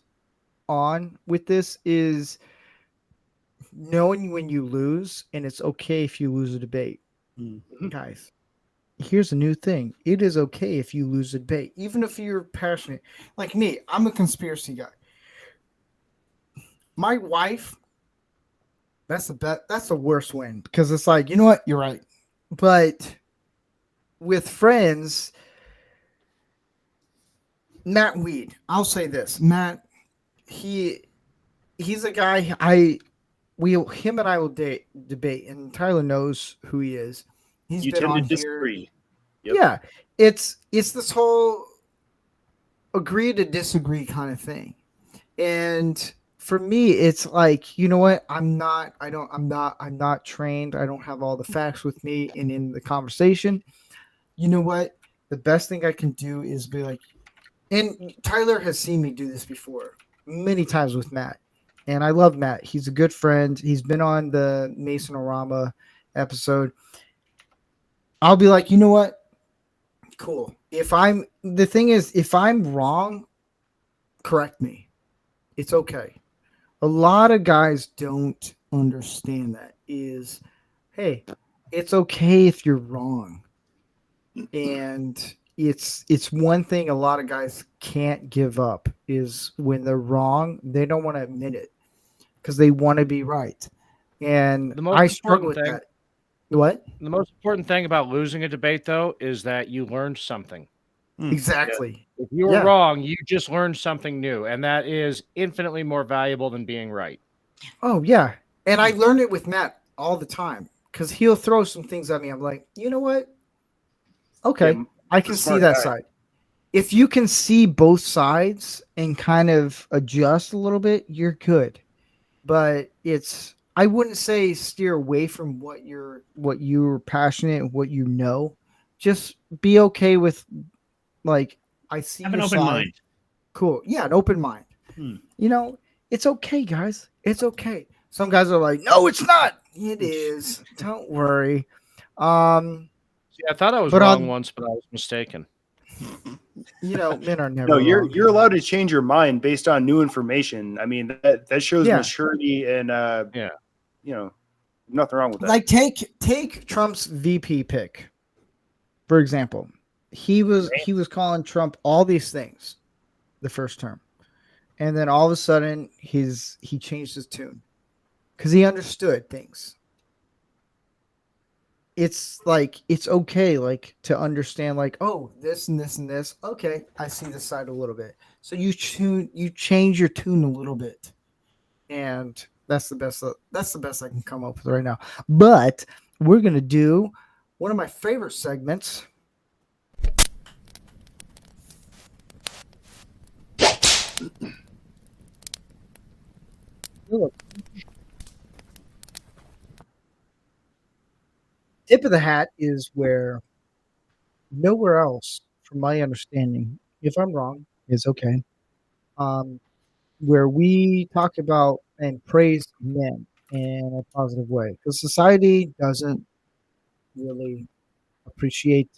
on with this is knowing when you lose, and it's okay if you lose a debate. Mm-hmm. Guys, here's a new thing. It is okay if you lose a debate, even if you're passionate. Like me, I'm a conspiracy guy. My wife, that's the worst win, because it's like, you know what? You're right. But with friends, Matt Weed, I'll say this. Matt, he's a guy him and I will debate, and Tyler knows who he is. He's You been tend on to disagree. Here. Yep. Yeah, it's this whole agree to disagree kind of thing. And for me, it's like, you know what? I'm not trained. I don't have all the facts with me and in the conversation. You know what? The best thing I can do is be like, and Tyler has seen me do this before many times with Matt. And I love Matt. He's a good friend. He's been on the Man-O-Rama episode. I'll be like, you know what? Cool. If I'm wrong, correct me. It's okay. A lot of guys don't understand that is, hey, it's okay if you're wrong. And it's one thing a lot of guys can't give up is when they're wrong, they don't want to admit it because they want to be right. And I struggle with that. What? The most important thing about losing a debate, though, is that you learned something. Exactly. If you were wrong, you just learned something new, and that is infinitely more valuable than being right. Oh, yeah. And I learned it with Matt all the time because he'll throw some things at me. I'm like, you know what? Okay, yeah, I can see that side. If you can see both sides and kind of adjust a little bit, you're good. But I wouldn't say steer away from what you're passionate, what you know. Just be okay with, like, I see have your an open side. mind. Cool. Yeah, an open mind. You know, it's okay, guys. It's okay. Some guys are like, no, it's not. It is. Don't worry. See, I thought I was wrong once, but I was mistaken. You know, men are never. No, wrong. you're allowed to change your mind based on new information. I mean, that shows maturity and you know, nothing wrong with that. Like take Trump's VP pick, for example. He was calling Trump all these things the first term, and then all of a sudden he changed his tune because he understood things. It's like, it's okay, like, to understand, like, oh, this and this and this. Okay, I see this side a little bit. So you change your tune a little bit, and that's the best I can come up with right now. But we're gonna do one of my favorite segments. Tip of the hat is where nowhere else, from my understanding, if I'm wrong, is okay. Where we talk about and praise men in a positive way, because society doesn't really appreciate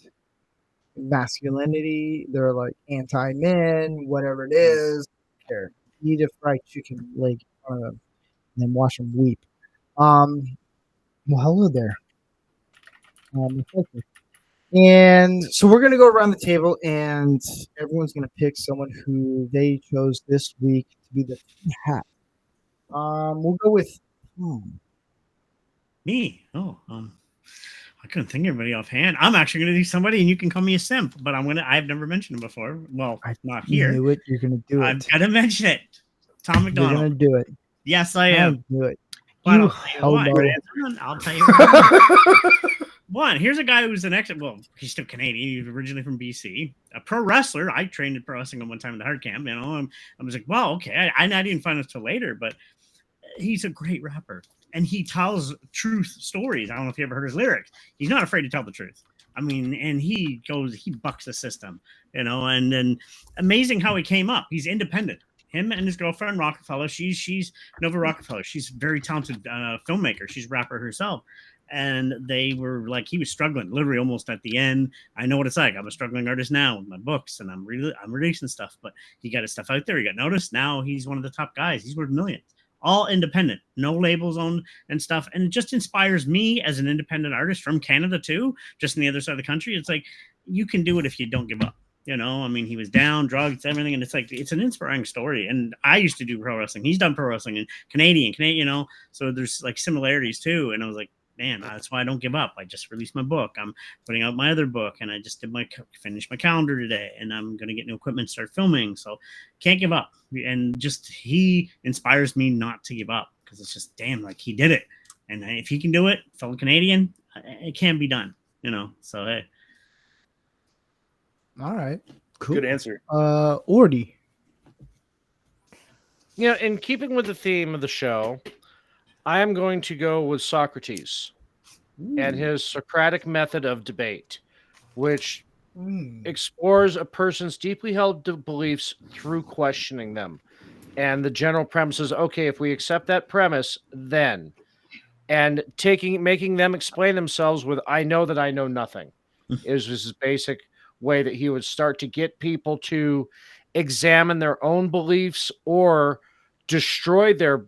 masculinity. They're like anti-men, whatever it is. Care. Eat a fried chicken leg in front of them and then watch them weep. Well, hello there. And so we're going to go around the table, and everyone's going to pick someone who they chose this week to be the hat. We'll go with me. Oh, I couldn't think of anybody offhand. I'm actually going to do somebody, and you can call me a simp, but I've never mentioned him before. Well, not here. You knew it. You're gonna do it. I'm going to mention it. Tom You're McDonald. gonna do it. Yes, I am. Do it. But You I'll tell you why. homo. I'll tell you why. One, here's a guy who's an well, he's still Canadian. He's originally from BC. A pro wrestler. I trained in pro wrestling at one time in the hard camp. I was like, well, okay. I didn't find this till later, but he's a great rapper. And he tells truth stories. I don't know if you ever heard his lyrics. He's not afraid to tell the truth. I mean, and he bucks the system, and then amazing how he came up. He's independent. Him and his girlfriend, Rockefeller, she's Nova Rockefeller. She's a very talented filmmaker. She's a rapper herself. And they were like, he was struggling literally almost at the end. I know what it's like. I'm a struggling artist now with my books, and I'm releasing stuff, but he got his stuff out there. He got noticed. Now he's one of the top guys. He's worth millions. All independent, no labels on and stuff. And it just inspires me as an independent artist from Canada too, just on the other side of the country. It's like, you can do it if you don't give up. I mean, he was down, drugs, everything. And it's like, it's an inspiring story. And I used to do pro wrestling. He's done pro wrestling and Canadian, so there's like similarities too. And I was like, man, that's why I don't give up. I just released my book. I'm putting out my other book, and I just finished my calendar today, and I'm going to get new equipment, start filming. So can't give up. And just, he inspires me not to give up, because it's just, damn, like he did it. And if he can do it, fellow Canadian, it can be done, so, hey. All right. Cool. Good answer. Ordy. In keeping with the theme of the show, I am going to go with Socrates and his Socratic method of debate, which explores a person's deeply held beliefs through questioning them. And the general premise is, okay, if we accept that premise, then, and making them explain themselves with, I know that I know nothing, is his basic way that he would start to get people to examine their own beliefs or destroy their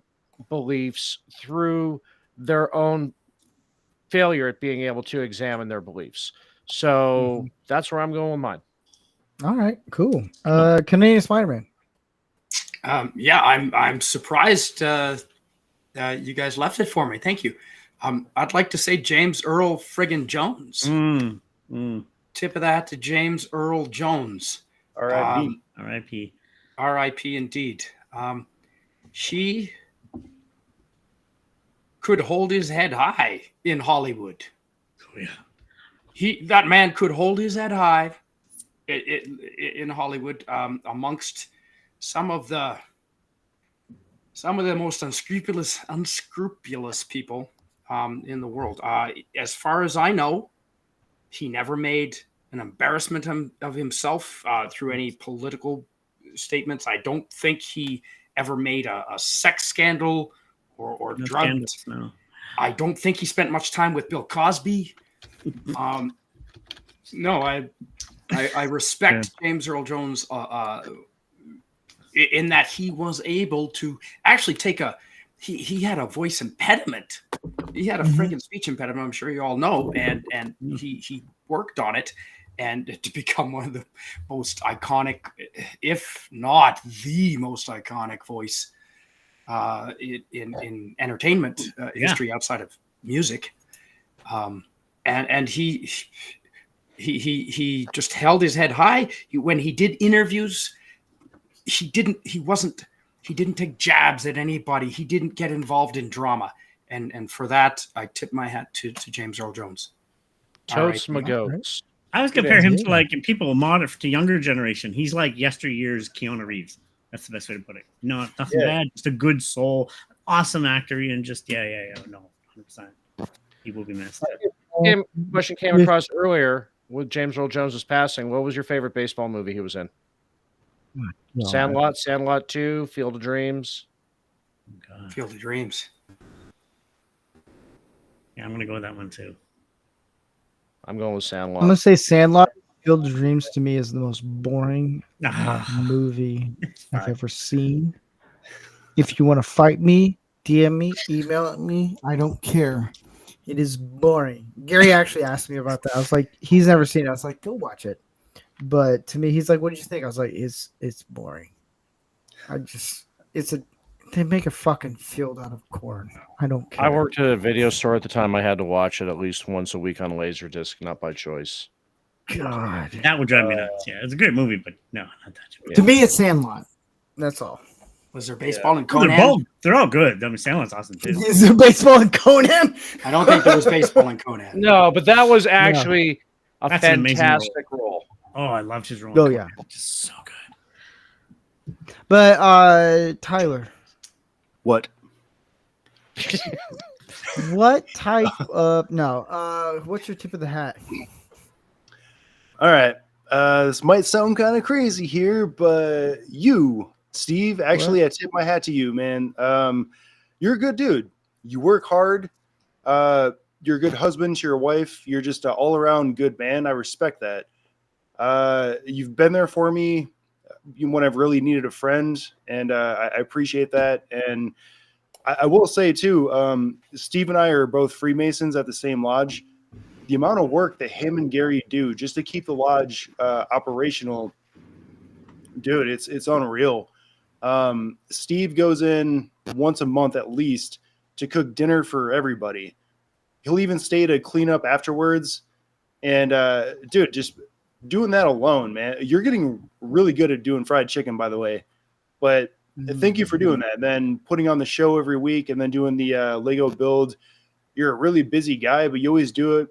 beliefs through their own failure at being able to examine their beliefs. So that's where I'm going with mine. All right, cool. Canadian Spider-Man. I'm surprised you guys left it for me. Thank you. I'd like to say James Earl friggin' Jones. Tip of the hat to James Earl Jones. R.I.P. R.I.P. R.I.P. indeed. She could hold his head high in Hollywood. Oh, yeah. That man could hold his head high in Hollywood amongst some of the most unscrupulous people in the world. As far as I know, he never made an embarrassment of himself through any political statements. I don't think he ever made a sex scandal or No drugged. scandals, no. I don't think he spent much time with Bill Cosby. No, I respect James Earl Jones in that he was able to actually take he had a voice impediment. He had a friggin' speech impediment, I'm sure you all know, and he worked on it, and to become one of the most iconic, if not the most iconic voice in entertainment history outside of music. And he just held his head high. When he did interviews, he didn't take jabs at anybody. He didn't get involved in drama. And for that, I tip my hat to James Earl Jones. Totes my goats. I always compare him to like people to younger generation. He's like yesteryear's Keanu Reeves. That's the best way to put it. No, nothing bad. Just a good soul, awesome actor, and just no, 100%. He will be missed. Question came across earlier with James Earl Jones's passing. What was your favorite baseball movie he was in? Sandlot 2, Field of Dreams. God. Field of Dreams. Yeah, I'm gonna go with that one too. I'm going with Sandlot. I'm gonna say Sandlot. Field of Dreams to me is the most boring movie I've ever seen. If you want to fight me, DM me, email me. I don't care. It is boring. Gary actually asked me about that. I was like, he's never seen it. I was like, go watch it. But to me, he's like, what did you think? I was like, it's boring. It's They make a fucking field out of corn. I don't care. I worked at a video store at the time. I had to watch it at least once a week on Laserdisc, not by choice. God. That would drive me nuts. Yeah, it's a great movie, but no, not that. To me, it's Sandlot. That's all. Was there baseball in Well, Conan? they're all good. I mean, Sandlot's awesome too. Is there baseball in Conan? I don't think there was baseball in Conan. No, but that was actually a That's an amazing fantastic role. Oh, I loved his role. Oh, yeah. Just so good. But Tyler, What? what type of what's your tip of the hat? All right. This might sound kind of crazy here, but you, Steve, actually, I tip my hat to you, man. You're a good dude. You work hard. You're a good husband to your wife. You're just an all-around good man. I respect that. You've been there for me when I've really needed a friend, and I appreciate that. And I will say, too, Steve and I are both Freemasons at the same lodge. The amount of work that him and Gary do just to keep the lodge operational, dude, it's unreal. Steve goes in once a month at least to cook dinner for everybody. He'll even stay to clean up afterwards. And, dude, just doing that alone, man, you're getting really good at doing fried chicken, by the way. But thank you for doing that. And then putting on the show every week and then doing the Lego build. You're a really busy guy, but you always do it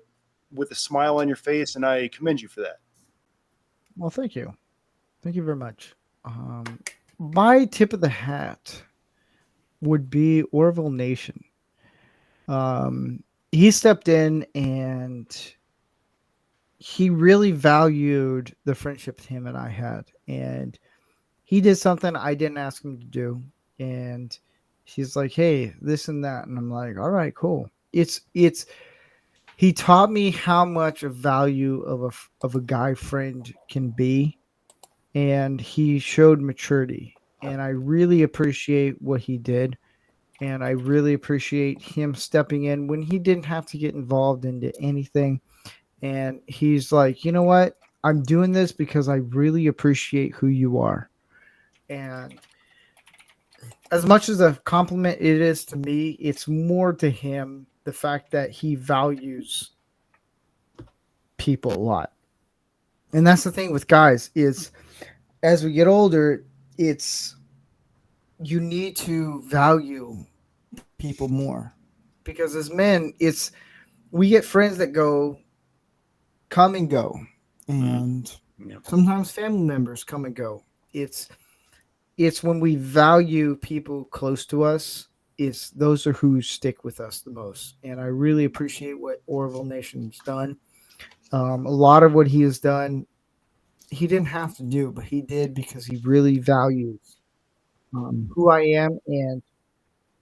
with a smile on your face, and I commend you for that. Well, thank you. Thank you very much. My tip of the hat would be Orville Nation. He stepped in and he really valued the friendship him and I had. And he did something I didn't ask him to do. And he's like, hey, this and that. And I'm like, all right, cool. He taught me how much a value of a guy friend can be, and he showed maturity. And I really appreciate what he did, and I really appreciate him stepping in when he didn't have to get involved into anything. And he's like, you know what? I'm doing this because I really appreciate who you are. And as much as a compliment it is to me, it's more to him the fact that he values people a lot. And that's the thing with guys is as we get older, you need to value people more. Because as men, we get friends that come and go. And sometimes family members come and go. It's when we value people close to us, those are who stick with us the most. And I really appreciate what Orville Nation's done. A lot of what he has done, he didn't have to do, but he did because he really values who I am and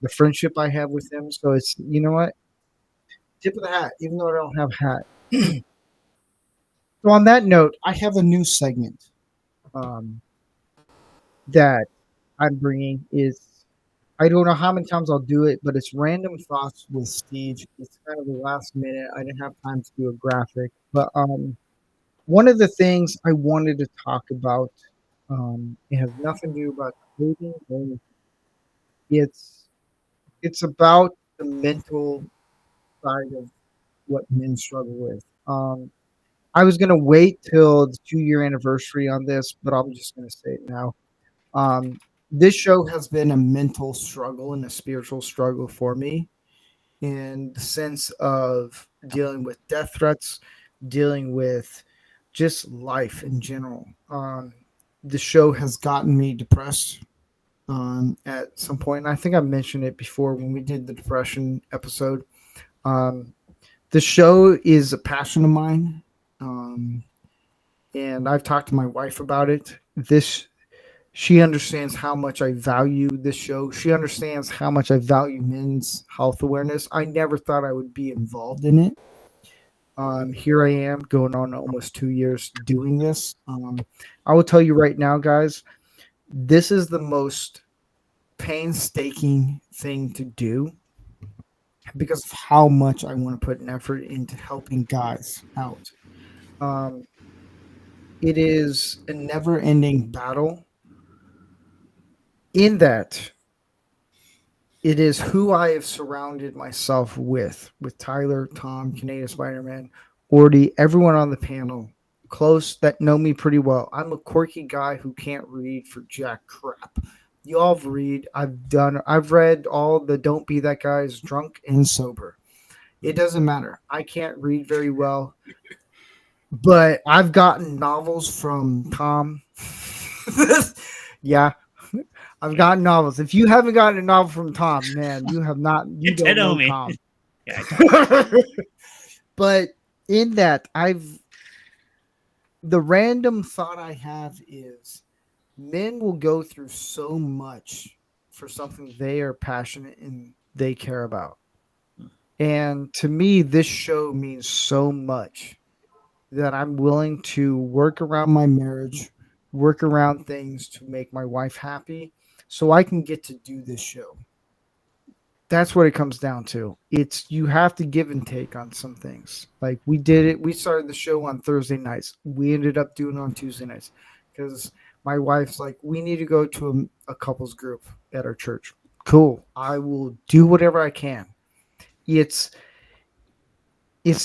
the friendship I have with him. So it's, you know what? Tip of the hat, even though I don't have a hat. So on that note, I have a new segment that I'm bringing is, I don't know how many times I'll do it, but it's Random Thoughts with Steve. It's kind of the last minute. I didn't have time to do a graphic. But one of the things I wanted to talk about, it has nothing to do about clothing or anything. It's about the mental side of what men struggle with. I was going to wait till the 2-year anniversary on this, but I'm just going to say it now. This show has been a mental struggle and a spiritual struggle for me in the sense of dealing with death threats, dealing with just life in general. The show has gotten me depressed at some point. And I think I mentioned it before when we did the depression episode. The show is a passion of mine. And I've talked to my wife about it. She understands how much I value this show. She understands how much I value men's health awareness. I never thought I would be involved in it. Here I am going on almost 2 years doing this. I will tell you right now, guys, this is the most painstaking thing to do because of how much I want to put an effort into helping guys out. It is a never-ending battle in that it is who I have surrounded myself with Tyler, Tom, Canadian Spider-Man, Ordy, everyone on the panel, close that know me pretty well. I'm a quirky guy who can't read for jack crap. Y'all read. I've read all the Don't Be That Guys, drunk and sober. It doesn't matter. I can't read very well, but I've gotten novels from Tom. Yeah, I've gotten novels. If you haven't gotten a novel from Tom, man, you have not. You You don't did know owe me. Tom. Yeah, But in that, the random thought I have is men will go through so much for something they are passionate and they care about. And to me, this show means so much that I'm willing to work around my marriage, work around things to make my wife happy so I can get to do this show. That's what it comes down to. It's you have to give and take on some things. Like we did it. We started the show on Thursday nights. We ended up doing it on Tuesday nights because my wife's like, we need to go to a couples group at our church. Cool. I will do whatever I can. It's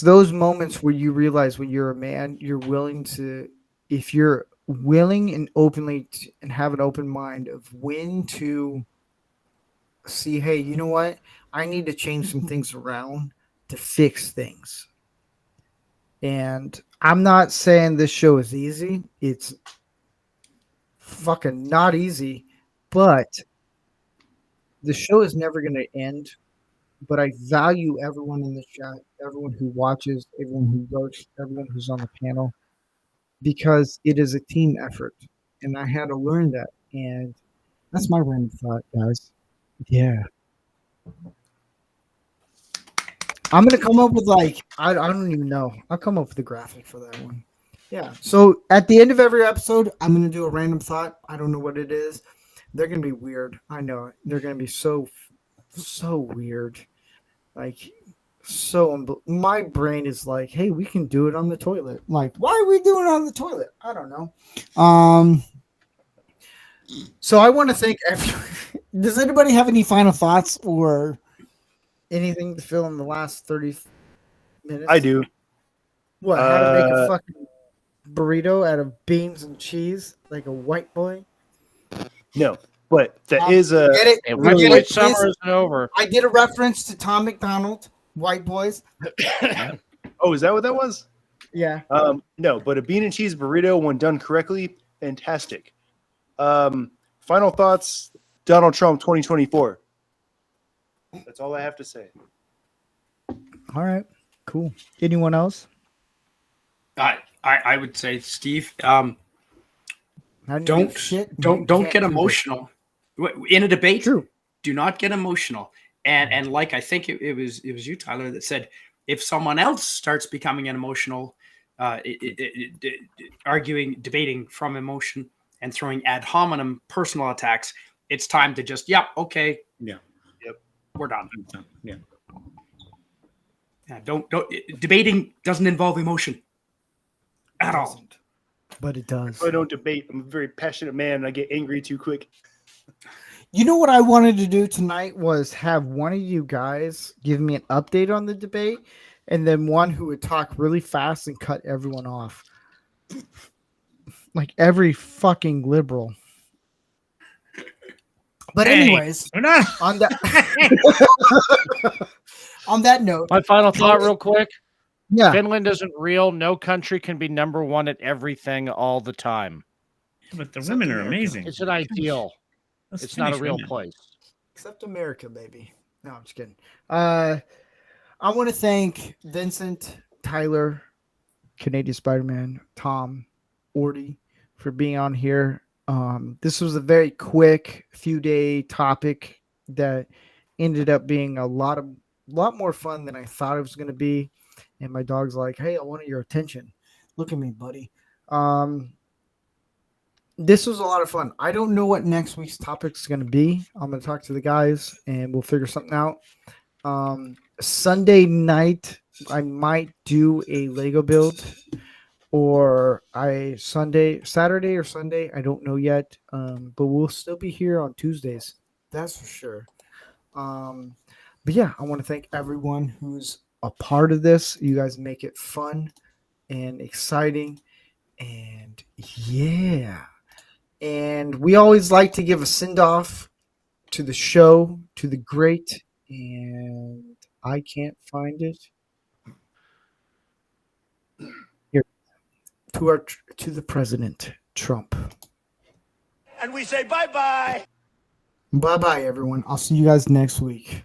those moments where you realize when you're a man, you're willing to, if you're willing and openly and have an open mind of when to see, hey, you know what? I need to change some things around to fix things. And I'm not saying this show is easy. It's fucking not easy, but the show is never going to end. But I value everyone in the chat, everyone who watches, everyone who votes, everyone who's on the panel, because it is a team effort. And I had to learn that. And that's my random thought, guys. Yeah. I'm going to come up with I don't even know. I'll come up with a graphic for that one. Yeah. So at the end of every episode, I'm going to do a random thought. I don't know what it is. They're going to be weird. I know it. They're going to be so weird. My brain is like, hey, we can do it on the toilet. Like, why are we doing it on the toilet? I don't know. So I want to thank everyone. Does anybody have any final thoughts or anything to fill in the last 30 minutes? I do. What? How to make a fucking burrito out of beans and cheese like a white boy? No, but that is a. Get it? Wait, summer isn't over. I did a reference to Tom McDonald, White Boys. Oh, is that what that was? Yeah. No, but a bean and cheese burrito, when done correctly, fantastic. Final thoughts: Donald Trump 2024. That's all I have to say. All right. Cool. Anyone else? I would say, Steve, How do you don't give shit? don't Can't get do emotional in a debate. True. Do not get emotional. And like I think it was you, Tyler, that said if someone else starts becoming an emotional, arguing, debating from emotion and throwing ad hominem personal attacks, it's time to just okay, yeah, we're done. Yeah. Yeah, don't debating doesn't involve emotion at all. But it does. I don't debate. I'm a very passionate man, and I get angry too quick. You know what I wanted to do tonight was have one of you guys give me an update on the debate, and then one who would talk really fast and cut everyone off. Like every fucking liberal. But anyways, we're not on that on that note, My final thought, real quick. yeah, Finland isn't real. No country can be number one at everything all the time. But the women are amazing. It's an ideal. Let's It's not a finish real women. place. except America, baby. No, I'm just kidding. I want to thank Vincent, Tyler, Canadian Spider-Man, Tom, Ordy for being on here. This was a very quick few-day topic that ended up being a lot more fun than I thought it was going to be. And my dog's like, "Hey, I wanted your attention. Look at me, buddy." This was a lot of fun. I don't know what next week's topic is going to be. I'm going to talk to the guys and we'll figure something out. Sunday night, I might do a Lego build, or Saturday or Sunday. I don't know yet. But we'll still be here on Tuesdays. That's for sure. But yeah, I want to thank everyone who's a part of this. You guys make it fun and exciting. And yeah. And we always like to give a send off to the show, to the great, and I can't find it. Here. To the President Trump. And we say bye-bye. Bye bye, everyone. I'll see you guys next week.